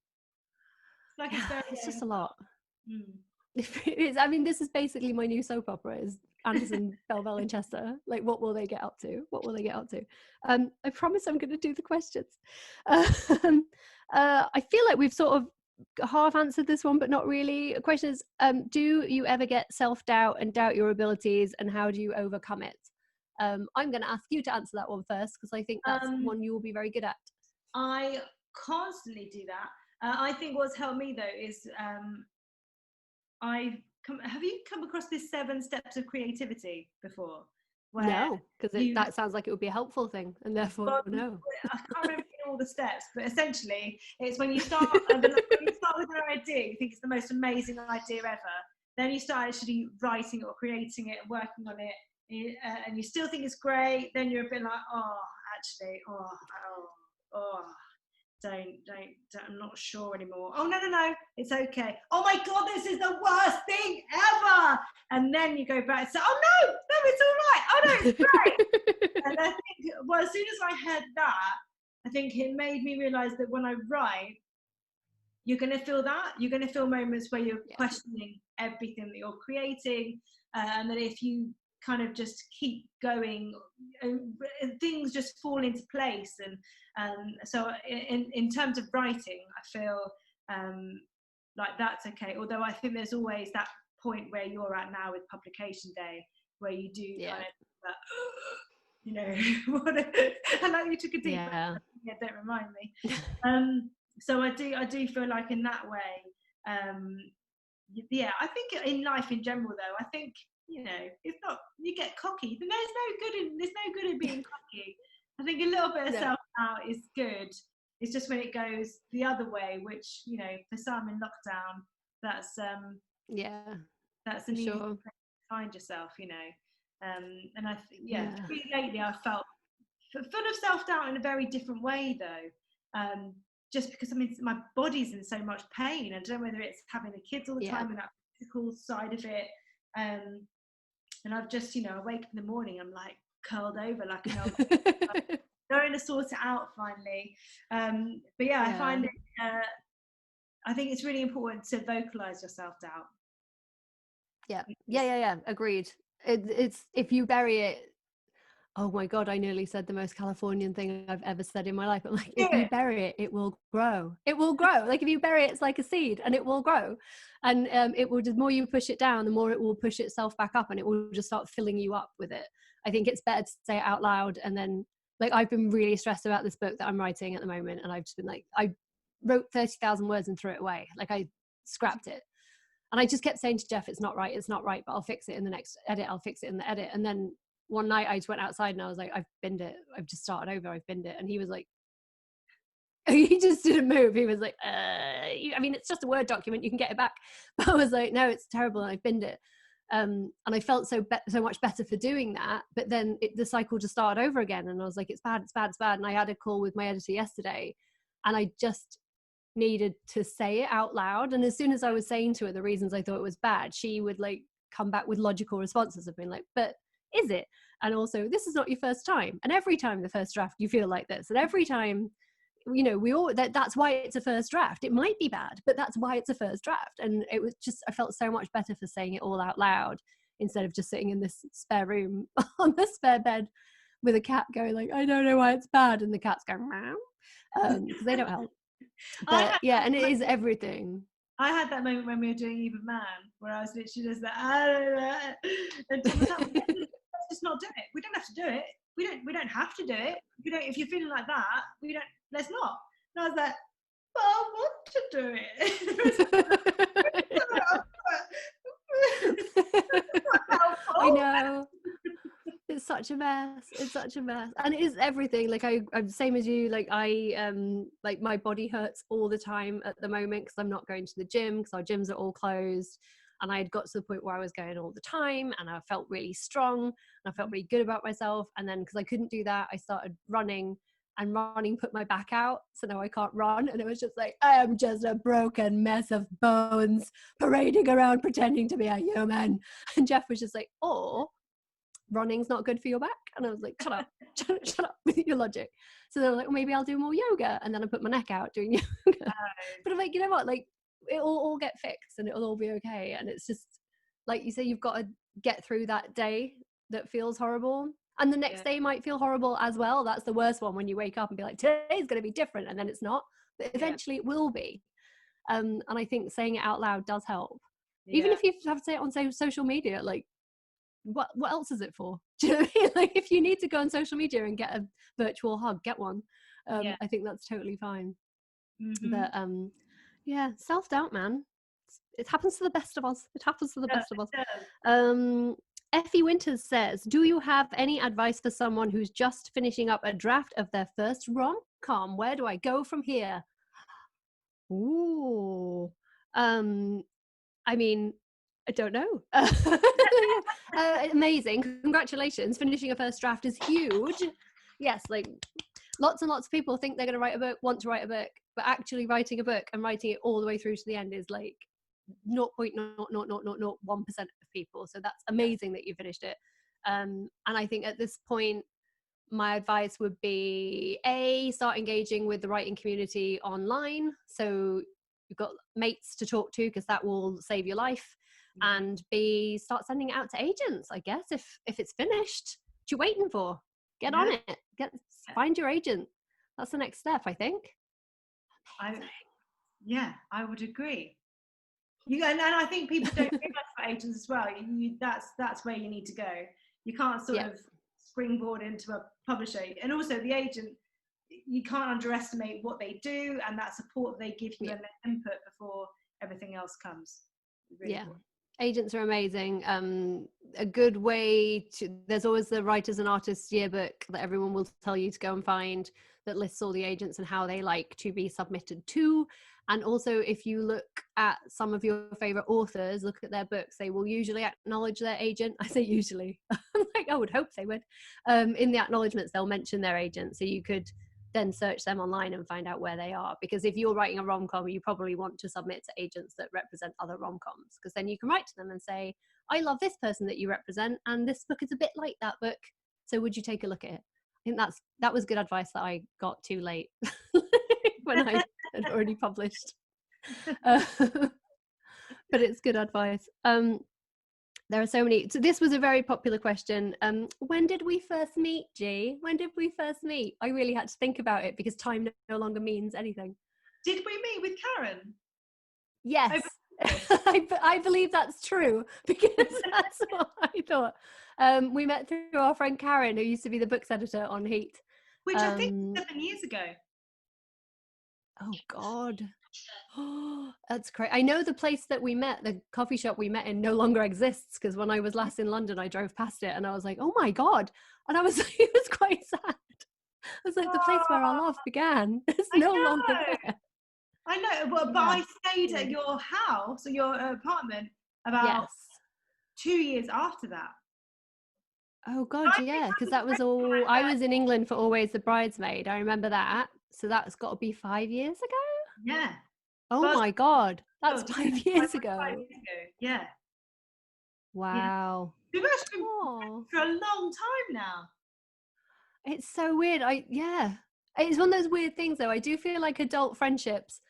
It's just a lot. It is. I mean, this is basically my new soap opera, is Anderson, Bell and Chester. Like, what will they get up to? I promise I'm going to do the questions. I feel like we've sort of half answered this one, but not really. The question is, do you ever get self-doubt and doubt your abilities, and how do you overcome it? I'm going to ask you to answer that one first, because I think that's one you will be very good at. I constantly do that. I think what's helped me though is have you come across this 7 steps of creativity before? No, because that sounds like it would be a helpful thing, and therefore no. I can't remember all the steps, but essentially it's when you start with an idea, you think it's the most amazing idea ever, then you start actually writing it or creating it and working on it, and you still think it's great, then you're a bit like, I'm not sure anymore. Oh, no, it's okay. Oh my God, this is the worst thing ever. And then you go back and say, oh no, it's all right. Oh no, it's great. And I think, as soon as I heard that, I think it made me realize that when I write, you're going to feel that. You're going to feel moments where you're questioning everything that you're creating, and that if you kind of just keep going, things just fall into place. And so in terms of writing, I feel like that's okay. Although I think there's always that point where you're at now with publication day, where you do kind of you know, and like you took a deep breath. Yeah, don't remind me. So I do feel like in that way, yeah, I think in life in general though, I think, you know, it's not, you get cocky, then there's no good in being cocky. I think a little bit of self-doubt is good. It's just when it goes the other way, which, you know, for some in lockdown, that's an easy place to find yourself, you know. And lately I felt full of self-doubt in a very different way though, just because I mean my body's in so much pain. I don't know whether it's having the kids all the time and that physical side of it, and I've just, you know, I wake up in the morning, I'm like curled over like an old going to sort it out finally. But I find it I think it's really important to vocalize your self-doubt. Agreed. It's if you bury it, oh my god, I nearly said the most Californian thing I've ever said in my life. I'm like, if you bury it, it will grow. It will grow. Like if you bury it, it's like a seed and it will grow. And it will, the more you push it down, the more it will push itself back up and it will just start filling you up with it. I think it's better to say it out loud. And then, like, I've been really stressed about this book that I'm writing at the moment. And I've just been like, I wrote 30,000 words and threw it away. Like I scrapped it. And I just kept saying to Jeff, it's not right, but I'll fix it in the next edit. I'll fix it in the edit. And then one night I just went outside and I was like, I've binned it. I've just started over. I've binned it. And he was like, he just didn't move. He was like, I mean, it's just a Word document. You can get it back. But I was like, no, it's terrible. And I've binned it. And I felt so much better for doing that. But then the cycle just started over again. And I was like, it's bad, it's bad, it's bad. And I had a call with my editor yesterday and I just needed to say it out loud. And as soon as I was saying to her the reasons I thought it was bad, she would like come back with logical responses of being like, but is it? And also, this is not your first time. And every time the first draft, you feel like this. And every time, you know, we all, that's why it's a first draft. It might be bad, but that's why it's a first draft. And it was just, I felt so much better for saying it all out loud instead of just sitting in this spare room on the spare bed with a cat going like, I don't know why it's bad. And the cat's going, meow, because they don't help. But and it is everything. I had that moment when we were doing Even Man, where I was literally just like, and Tom was like, let's just not do it. We don't have to do it. We don't have to do it. If you're feeling like that, let's not. And I was like, but I want to do it. I know. It's such a mess. It's such a mess. And it is everything. Like I'm same as you. Like like my body hurts all the time at the moment because I'm not going to the gym because our gyms are all closed. And I had got to the point where I was going all the time and I felt really strong and I felt really good about myself. And then because I couldn't do that, I started running and running put my back out. So now I can't run. And it was just like, I am just a broken mess of bones parading around pretending to be a human. And Jeff was just like, running's not good for your back. And I was like, shut up, shut up with your logic. So they were like, well, maybe I'll do more yoga. And then I put my neck out doing yoga. But I'm like, you know what, like it'll all get fixed and it'll all be okay. And it's just like you say, you've got to get through that day that feels horrible. And the next day might feel horrible as well. That's the worst one, when you wake up and be like, today's going to be different. And then it's not, but eventually it will be. And I think saying it out loud does help. Even if you have to say it on social media, like, what else is it for? Do you know what I mean? Like if you need to go on social media and get a virtual hug, get one. I think that's totally fine. But self-doubt, man, it happens to the best of us. It happens to the best of us. Effie Winters says, do you have any advice for someone who's just finishing up a draft of their first rom-com? Where do I go from here? Ooh. I mean, I don't know. Amazing. Congratulations. Finishing a first draft is huge. Yes, like lots and lots of people think they're going to write a book, want to write a book, but actually writing a book and writing it all the way through to the end is like 0.00001% of people. So that's amazing that you finished it. And I think at this point, my advice would be start engaging with the writing community online. So you've got mates to talk to, because that will save your life. And B, start sending it out to agents, I guess. If it's finished, what you waiting for? Get on it. Find your agent. That's the next step, I think. I would agree. And I think people don't realize about agents as well. That's where you need to go. You can't sort of springboard into a publisher. And also the agent, you can't underestimate what they do and that support they give you and their input before everything else comes. Really important. Agents are amazing. A good way to, there's always the Writers and Artists Yearbook that everyone will tell you to go and find, that lists all the agents and how they like to be submitted to. And also, if you look at some of your favorite authors, look at their books, they will usually acknowledge their agent. I say usually, like I would hope they would. In the acknowledgements, they'll mention their agent. So you could then search them online and find out where they are. Because if you're writing a rom-com, you probably want to submit to agents that represent other rom-coms, because then you can write to them and say, I love this person that you represent, and this book is a bit like that book. So would you take a look at it? I think that was good advice that I got too late when I had already published. But it's good advice. There are so many. So this was a very popular question. When did we first meet, G? When did we first meet? I really had to think about it because time no longer means anything. Did we meet with Karen? Yes. I believe that's true, because that's what I thought. We met through our friend Karen, who used to be the books editor on Heat. Which I think 7 years ago. Oh, God. That's crazy. I know the place that we met, the coffee shop we met in, no longer exists, because when I was last in London, I drove past it and I was like, oh my God. And I was like, it was quite sad. I was like, the place where our love began is no longer there. I know, but I stayed at your house, or your apartment, about 2 years after that. Oh God, yeah, because that was all, I was in England for Always the Bridesmaid. I remember that. So that's got to be 5 years ago? Yeah. Oh my God, that's 5 years ago. 5 years ago, yeah. Wow. We've actually been for a long time now. It's so weird. It's one of those weird things though. I do feel like adult friendships,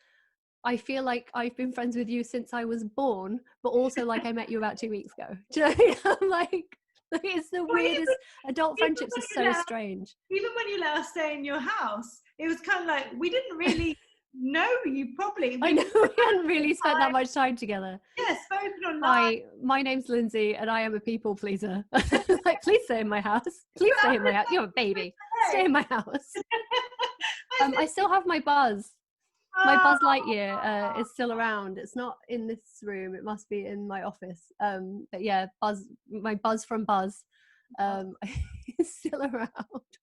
I feel like I've been friends with you since I was born, but also like I met you about 2 weeks ago. Do you know what I mean? I'm like, it's the weirdest. Adult friendships are so strange. Even when you let us stay in your house, it was kind of like, we didn't really know you properly. I know, we hadn't really spent that much time together. Yeah, spoken online. Hi, my name's Lindsay and I am a people pleaser. Like, please stay in my house. Please stay in my house. You're a baby. Stay in my house. I still have my Buzz. My Buzz Lightyear is still around. It's not in this room. It must be in my office. But yeah, my Buzz from Buzz is still around.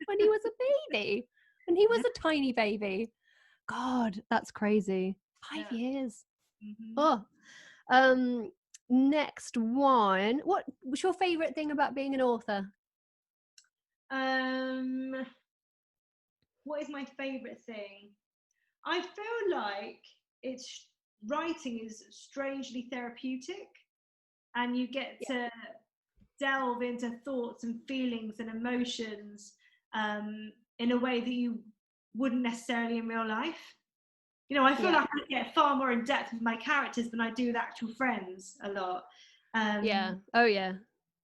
When he was a baby. When he was a tiny baby. God, that's crazy. 5 years. Mm-hmm. Next one. What was your favourite thing about being an author? What is my favourite thing? I feel like writing is strangely therapeutic, and you get to delve into thoughts and feelings and emotions in a way that you wouldn't necessarily in real life. You know, I feel like I get far more in depth with my characters than I do with actual friends a lot. Yeah. Oh yeah.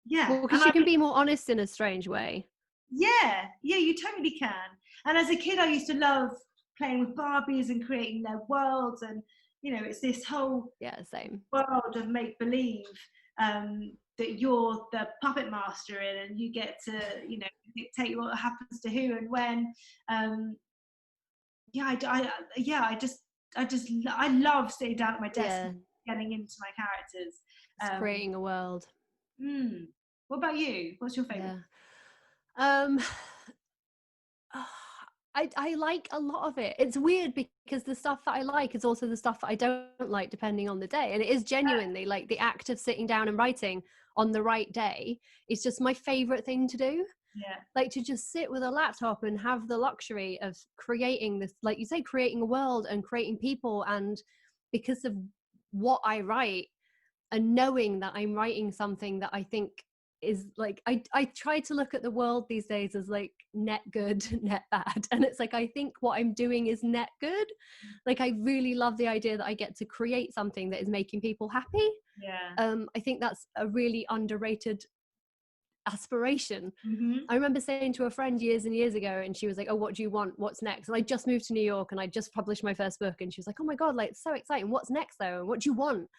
Yeah. Well, because you can be more honest in a strange way. Yeah, you totally can. And as a kid, I used to love playing with Barbies and creating their worlds, and you know, it's this whole same world of make believe that you're the puppet master in, and you get to, you know, dictate what happens to who and when. I love sitting down at my desk and getting into my characters. It's creating a world. What about you? What's your favorite? I like a lot of it. It's weird because the stuff that I like is also the stuff that I don't like, depending on the day. And it is genuinely like the act of sitting down and writing on the right day is just my favorite thing to do. Yeah. Like to just sit with a laptop and have the luxury of creating this, like you say, creating a world and creating people. And because of what I write and knowing that I'm writing something that I think is like, I try to look at the world these days as like net good, net bad. And it's like, I think what I'm doing is net good. Like, I really love the idea that I get to create something that is making people happy. I think that's a really underrated aspiration. I remember saying to a friend years and years ago, and she was like, oh, what do you want, what's next? And I just moved to New York and I just published my first book, and she was like, oh my god, like, it's so exciting, what's next though, and what do you want,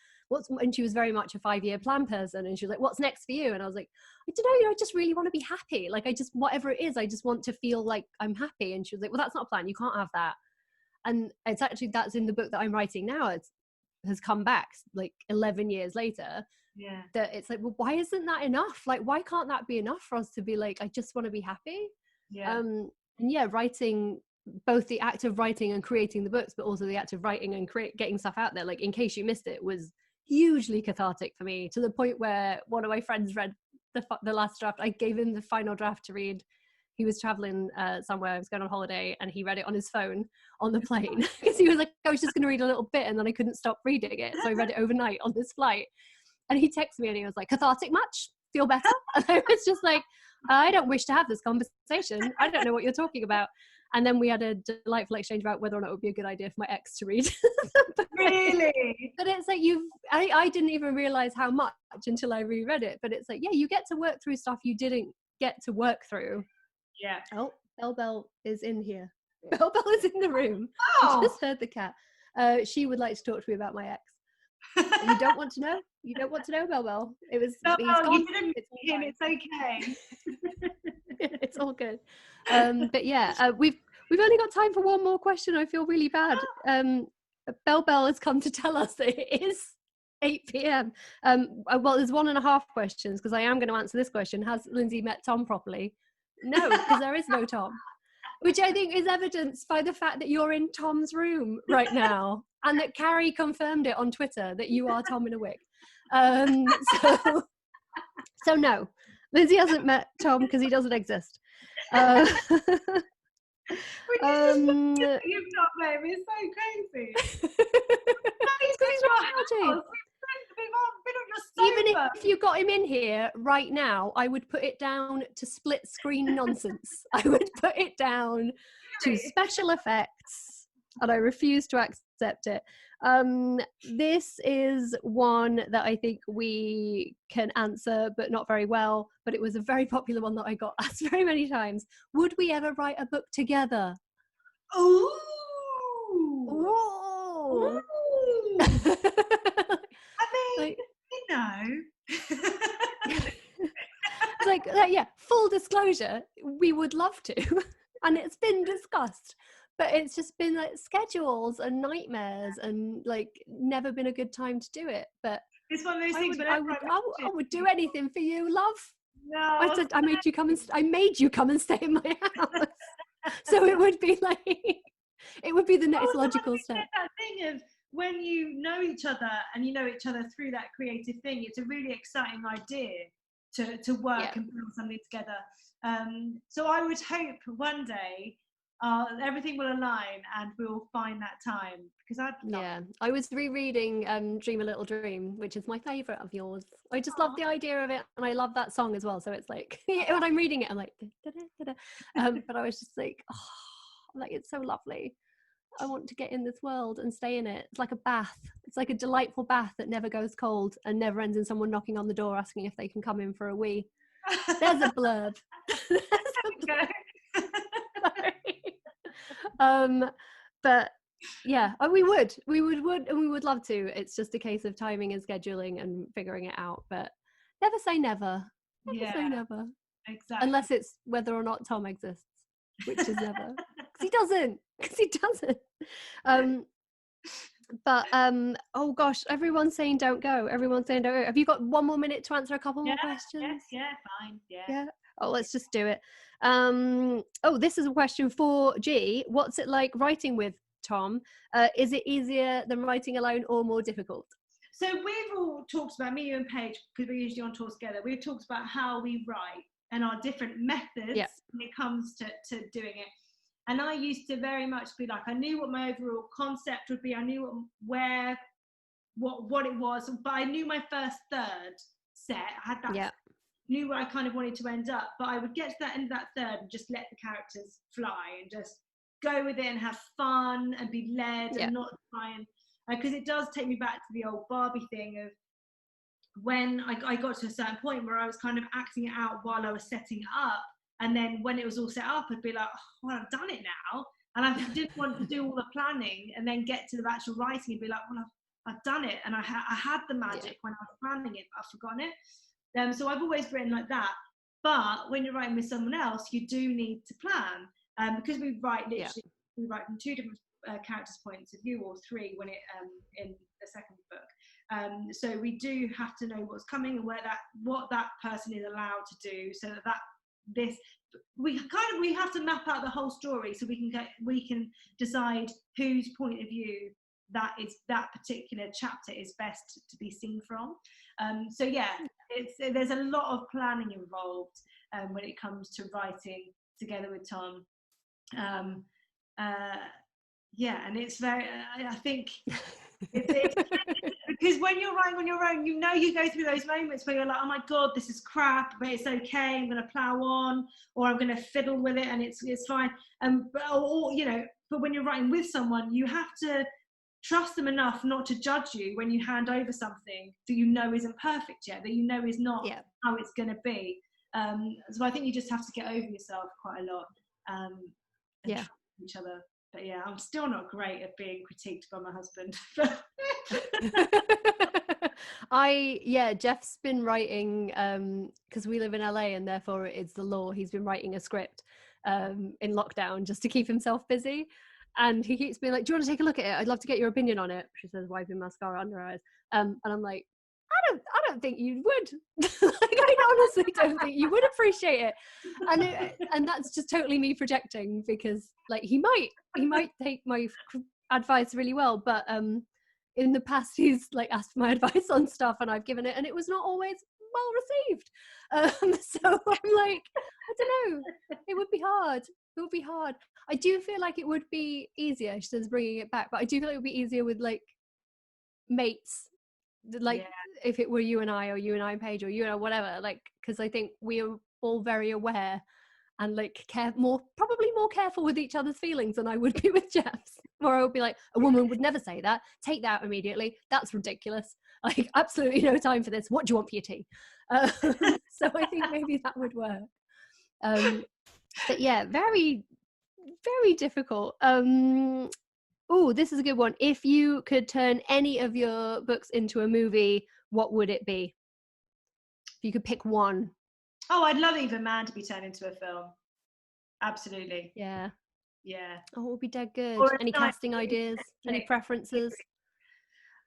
and she was very much a 5-year plan person, and she was like, what's next for you? And I was like, I don't know, I just really want to be happy, like, I just, whatever it is, I just want to feel like I'm happy. And she was like, well, that's not a plan, you can't have that. And it's actually, that's in the book that I'm writing now. It has come back like 11 years later. That it's like, well, why isn't that enough? Like, why can't that be enough for us to be like, I just want to be happy? And writing, both the act of writing and creating the books, but also the act of writing and getting stuff out there, like In Case You Missed It, was hugely cathartic for me, to the point where one of my friends read the last draft. I gave him the final draft to read. He was traveling somewhere, I was going on holiday, and he read it on his phone on the plane because he was like, I was just going to read a little bit and then I couldn't stop reading it, so I read it overnight on this flight. And he texted me and he was like, cathartic much? Feel better? And I was just like, I don't wish to have this conversation. I don't know what you're talking about. And then we had a delightful exchange about whether or not it would be a good idea for my ex to read. Really? But it's like, I didn't even realize how much until I reread it. But it's like, yeah, you get to work through stuff you didn't get to work through. Yeah. Oh, Bell is in here. Bell is in the room. Oh. I just heard the cat. She would like to talk to me about my ex. You don't want to know? You don't want to know, Bell? It was. No, he's gone. you didn't meet him. It's okay. It's all good. But yeah, we've only got time for one more question. I feel really bad. Bell has come to tell us that it is 8 p.m. Well, there's 1.5 questions, because I am going to answer this question. Has Lindsey met Tom properly? No, because there is no Tom. Which I think is evidenced by the fact that you're in Tom's room right now, and that Carrie confirmed it on Twitter that you are Tom in a wig. So no, Lindsey hasn't met Tom because he doesn't exist. You've not met him. It's so crazy. Even if you got him in here right now, I would put it down to split screen nonsense. I would put it down to special effects, and I refuse to accept it. This is one that I think we can answer, but not very well. But it was a very popular one that I got asked very many times. Would we ever write a book together? Ooh. Ooh. I mean, you know. It's like, yeah, full disclosure, we would love to. And it's been discussed. But it's just been like schedules and nightmares, and like never been a good time to do it. But it's one of those things. I would do anything for you, love. No, I said I made you come and stay in my house. So it would be like, it would be the next logical step. That thing of when you know each other and you know each other through that creative thing, it's a really exciting idea to work and build something together. So I would hope one day everything will align and we'll find that time, because I was rereading Dream a Little Dream, which is my favorite of yours. I just love the idea of it, and I love that song as well. So it's like when I'm reading it, I'm like but I was just like, like, it's so lovely. I want to get in this world and stay in it. It's like a bath. It's like a delightful bath that never goes cold and never ends in someone knocking on the door asking if they can come in for a wee. There's a blurb. But yeah, we would and we would love to. It's just a case of timing and scheduling and figuring it out. But never say never. Never say never. Exactly. Unless it's whether or not Tom exists, which is never. Because he doesn't. But oh gosh, everyone's saying don't go. Everyone's saying don't go. Have you got 1 more minute to answer a couple more questions? Yeah, fine. Yeah. Oh, let's just do it. Oh, this is a question for G. What's it like writing with Tom? Is it easier than writing alone or more difficult? So we've all talked about, me, you and Paige, because we're usually on tour together, we've talked about how we write and our different methods when it comes to doing it. And I used to very much be like, I knew what my overall concept would be. I knew what it was, but I knew my first third set. I had that knew where I kind of wanted to end up, but I would get to that end of that third and just let the characters fly and just go with it and have fun and be led and not try and, because it does take me back to the old Barbie thing of when I got to a certain point where I was kind of acting it out while I was setting it up, and then when it was all set up, I'd be like, oh, well, I've done it now, and I didn't want to do all the planning and then get to the actual writing and be like, well, I've done it, and I had the magic when I was planning it, but I've forgotten it. So I've always written like that. But when you're writing with someone else, you do need to plan, because we write from two different characters' points of view, or three when it in the second book. So we do have to know what's coming and what that person is allowed to do, so we have to map out the whole story so we can decide whose point of view that particular chapter is best to be seen from. So yeah, there's a lot of planning involved when it comes to writing together with Tom. And it's very I think it's because when you're writing on your own, you go through those moments where you're like, oh my god, this is crap, but it's okay, I'm going to plow on, or I'm going to fiddle with it and it's fine. But when you're writing with someone, you have to trust them enough not to judge you when you hand over something that isn't perfect yet, that is not how it's going to be. So I think you just have to get over yourself quite a lot, and trust each other. But yeah, I'm still not great at being critiqued by my husband. Jeff's been writing, because we live in LA and therefore it's the law. He's been writing a script in lockdown just to keep himself busy, and he keeps being like, do you want to take a look at it? I'd love to get your opinion on it. She says, wiping mascara under her eyes. And I'm like, I don't think you would. I honestly don't think you would appreciate it. And that's just totally me projecting, because like he might take my advice really well, but in the past he's like asked for my advice on stuff and I've given it and it was not always well received. So I'm like, I don't know, it would be hard. I do feel like it would be easier, she says, bringing it back, but I do feel like it would be easier with like mates, like if it were you and I, or you and I and Paige, or you and I, whatever, like, because I think we're all very aware and like probably more careful with each other's feelings than I would be with Jeff's, where I would be like, a woman would never say that, take that out immediately, that's ridiculous, like absolutely no time for this, what do you want for your tea? So I think maybe that would work. But yeah, very, very difficult. Oh, this is a good one. If you could turn any of your books into a movie, what would it be? If you could pick one. Oh, I'd love Even Man to be turned into a film. Absolutely. Yeah. Yeah. Oh, it would be dead good. Any casting ideas? Any preferences?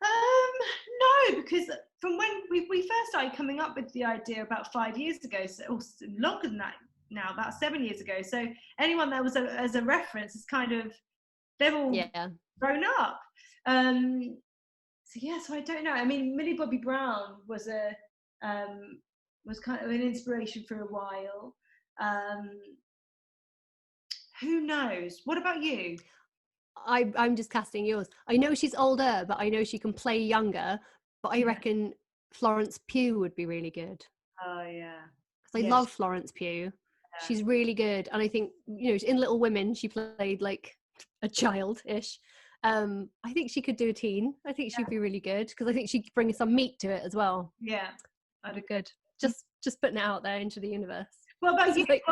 No, because from when we first started coming up with the idea about 5 years ago, or longer than that now, about 7 years ago. So anyone that was as a reference is kind of, they've all grown up. So I don't know. I mean, Millie Bobby Brown was kind of an inspiration for a while. Who knows? What about you? I'm just casting yours. I know she's older, but I know she can play younger. But I reckon Florence Pugh would be really good. Oh yeah. Because I love Florence Pugh. Yeah. She's really good, and I think in Little Women she played like a child-ish. I think she could do a teen. I think she'd be really good because I think she could bring some meat to it as well. Yeah, that'd be good. Just putting it out there into the universe. What about you? Like,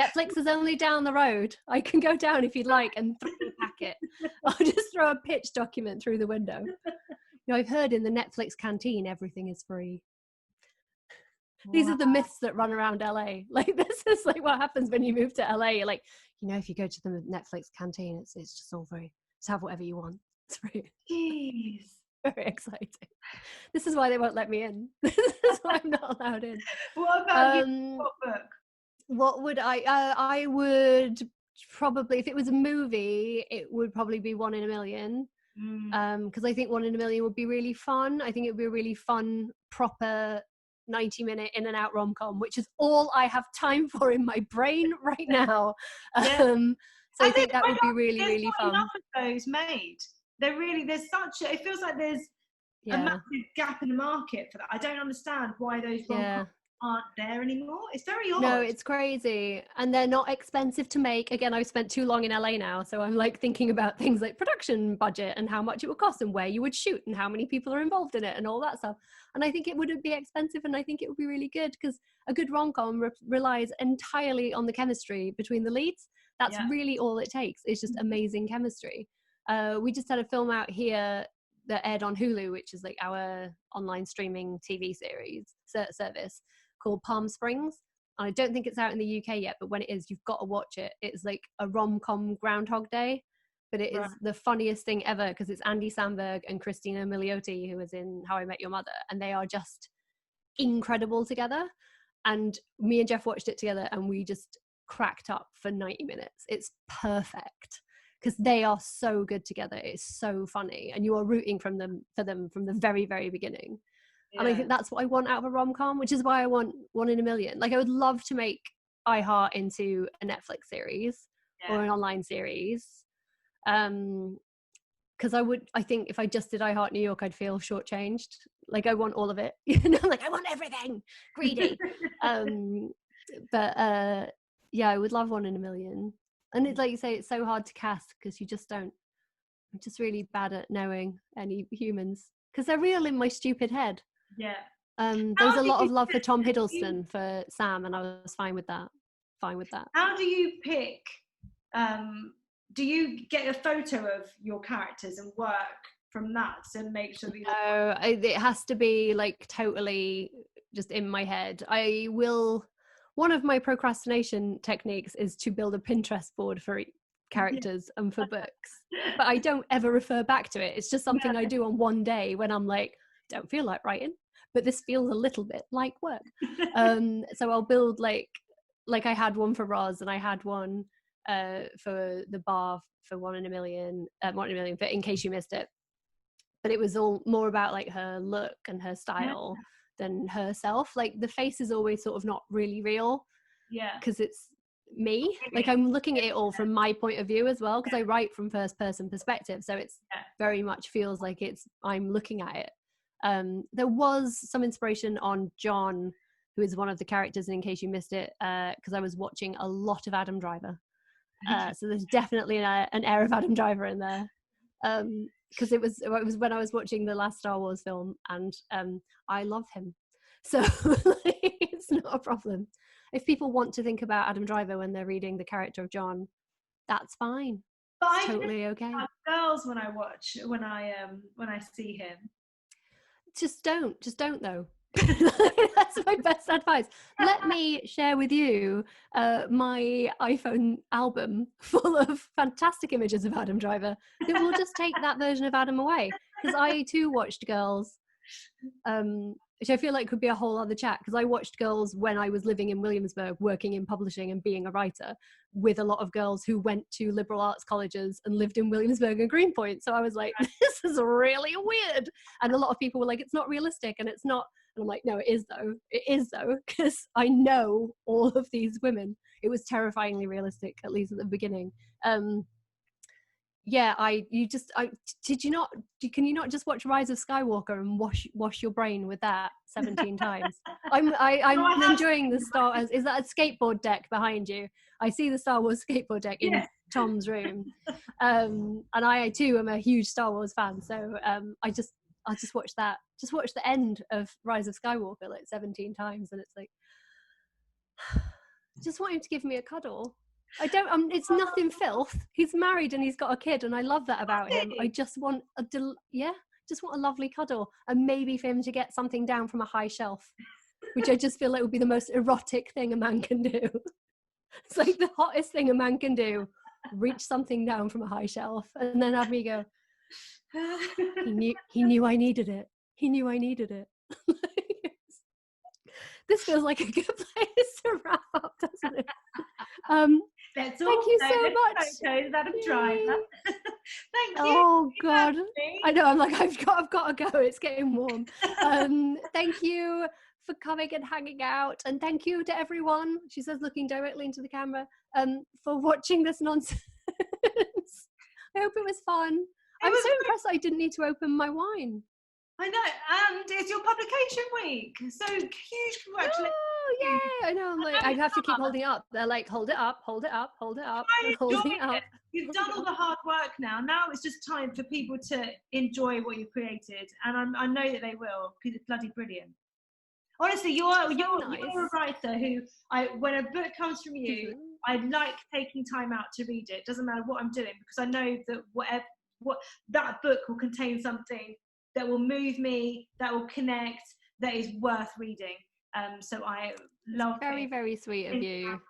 Netflix is only down the road. I can go down if you'd like and throw a packet. I'll just throw a pitch document through the window. I've heard in the Netflix canteen everything is free. These are the myths that run around LA. Like, this is like what happens when you move to LA. You're like, if you go to the Netflix canteen, it's just all free. Just have whatever you want. It's free. Jeez. Very exciting. This is why they won't let me in. This is why I'm not allowed in. What about you? What book? What would I would probably, if it was a movie, it would probably be One in a Million. Because I think One in a Million would be really fun. I think it would be a really fun, proper 90-minute in and out rom-com, which is all I have time for in my brain right now. So I think that would be really, really fun. Enough of those made. There's it feels like there's a massive gap in the market for that. I don't understand why those rom-coms aren't there anymore. It's very odd. No, it's crazy. And they're not expensive to make. Again, I've spent too long in LA now, so I'm like thinking about things like production budget and how much it would cost and where you would shoot and how many people are involved in it and all that stuff. And I think it wouldn't be expensive, and I think it would be really good, because a good rom-com relies entirely on the chemistry between the leads. That's really all it takes. It's just amazing chemistry. We just had a film out here that aired on Hulu, which is like our online streaming TV series service, called Palm Springs. And I don't think it's out in the UK yet, but when it is, you've got to watch it. It's like a rom-com Groundhog Day, but it is the funniest thing ever, because it's Andy Samberg and Christina Milioti, who was in How I Met Your Mother, and they are just incredible together. And me and Jeff watched it together, and we just cracked up for 90 minutes. It's perfect, because they are so good together. It's so funny, and you are rooting for them from the very, very beginning. And I think that's what I want out of a rom-com, which is why I want One in a Million. Like, I would love to make I Heart into a Netflix series or an online series. Because I think if I just did I Heart New York, I'd feel shortchanged. Like, I want all of it. You know, like, I want everything. Greedy. But I would love One in a Million. And it's like you say, it's so hard to cast, because you just don't. I'm just really bad at knowing any humans, because they're real in my stupid head. Yeah. There's a lot of love for Tom Hiddleston for Sam, and I was fine with that. How do you pick? Do you get a photo of your characters and work from that to make sure that you're... No, it has to be like totally just in my head. One of my procrastination techniques is to build a Pinterest board for characters and for books, but I don't ever refer back to it. It's just something I do on one day when I'm like, don't feel like writing, but this feels a little bit like work. So I'll build like I had one for Roz, and I had one for the bar for One in a Million, for In Case You Missed It. But it was all more about like her look and her style than herself. Like, the face is always sort of not really real, because it's me. Like, I'm looking at it all from my point of view as well, because I write from first person perspective, so it's very much feels like I'm looking at it. There was some inspiration on John, who is one of the characters in Case You Missed It, because I was watching a lot of Adam Driver. So there's definitely an air of Adam Driver in there. Because it was when I was watching the last Star Wars film, and I love him. So it's not a problem. If people want to think about Adam Driver when they're reading the character of John, that's fine. But it's totally okay. Girls, when I see him. Just don't though. That's my best advice. Let me share with you my iPhone album full of fantastic images of Adam Driver that will just take that version of Adam away, because I too watched Girls, which I feel like could be a whole other chat, because I watched Girls when I was living in Williamsburg, working in publishing and being a writer, with a lot of girls who went to liberal arts colleges and lived in Williamsburg and Greenpoint. So I was like, this is really weird. And a lot of people were like, it's not realistic, and it's not. And I'm like, no, it is though, because I know all of these women. It was terrifyingly realistic, at least at the beginning. Can you not just watch Rise of Skywalker and wash your brain with that 17 times? I'm enjoying the Star Wars. Is that a skateboard deck behind you? I see the Star Wars skateboard deck in Tom's room. And I too am a huge Star Wars fan, so I'll just watch that. Just watch the end of Rise of Skywalker like 17 times, and it's like, just want him to give me a cuddle. I don't. It's nothing filth. He's married and he's got a kid, and I love that about him. I just want just want a lovely cuddle, and maybe for him to get something down from a high shelf, which I just feel like would be the most erotic thing a man can do. It's like the hottest thing a man can do: reach something down from a high shelf, and then have me go, he knew I needed it. He knew I needed it. This feels like a good place to wrap up, doesn't it? Thank you so much. Adam Driver. Thank you. Oh God, I know. I'm like, I've got to go. It's getting warm. Thank you for coming and hanging out, and thank you to everyone. She says, looking directly into the camera, for watching this nonsense. I hope it was fun. I'm so impressed I didn't need to open my wine. I know, and it's your publication week, so huge congratulations. oh yeah, I know. I'm like, I have to keep holding it up. They're like, hold it up, hold it up, hold it up, holding it up. You've done all the hard work now. Now it's just time for people to enjoy what you've created, and I know that they will, because it's bloody brilliant. Honestly, you're a writer who, when a book comes from you, I like taking time out to read it. Doesn't matter what I'm doing, because I know that what that book will contain something that will move me, that will connect, that is worth reading. So I love very, very sweet of you.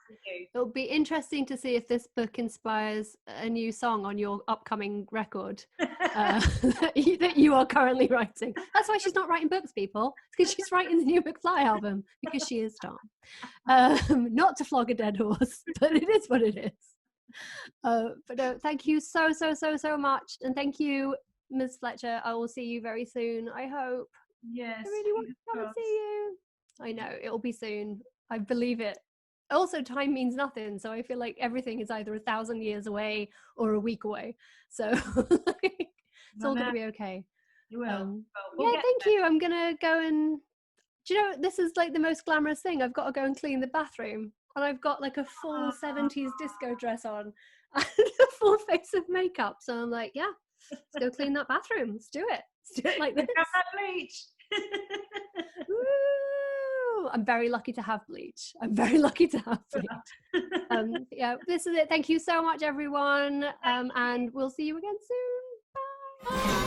It'll be interesting to see if this book inspires a new song on your upcoming record that you are currently writing. That's why she's not writing books, people. It's because she's writing the new McFly album, because she is Tom. Not to flog a dead horse, but it is what it is. But no, thank you so much, and thank you, Ms. Fletcher. I will see you very soon, I hope. Yes, I really want to come and see you. I know, it'll be soon. I believe it. Also, time means nothing, so I feel like everything is either 1,000 years away or a week away. So it's all going to be okay. You will. Yeah, thank you. I'm going to go and... Do you know, this is like the most glamorous thing. I've got to go and clean the bathroom. And I've got like a full 70s disco dress on and a full face of makeup. So I'm like, yeah, let's go clean that bathroom. Let's do it. Let's do it like this. Have that bleach. Woo! I'm very lucky to have bleach. Yeah, this is it. Thank you so much, everyone. And we'll see you again soon. Bye.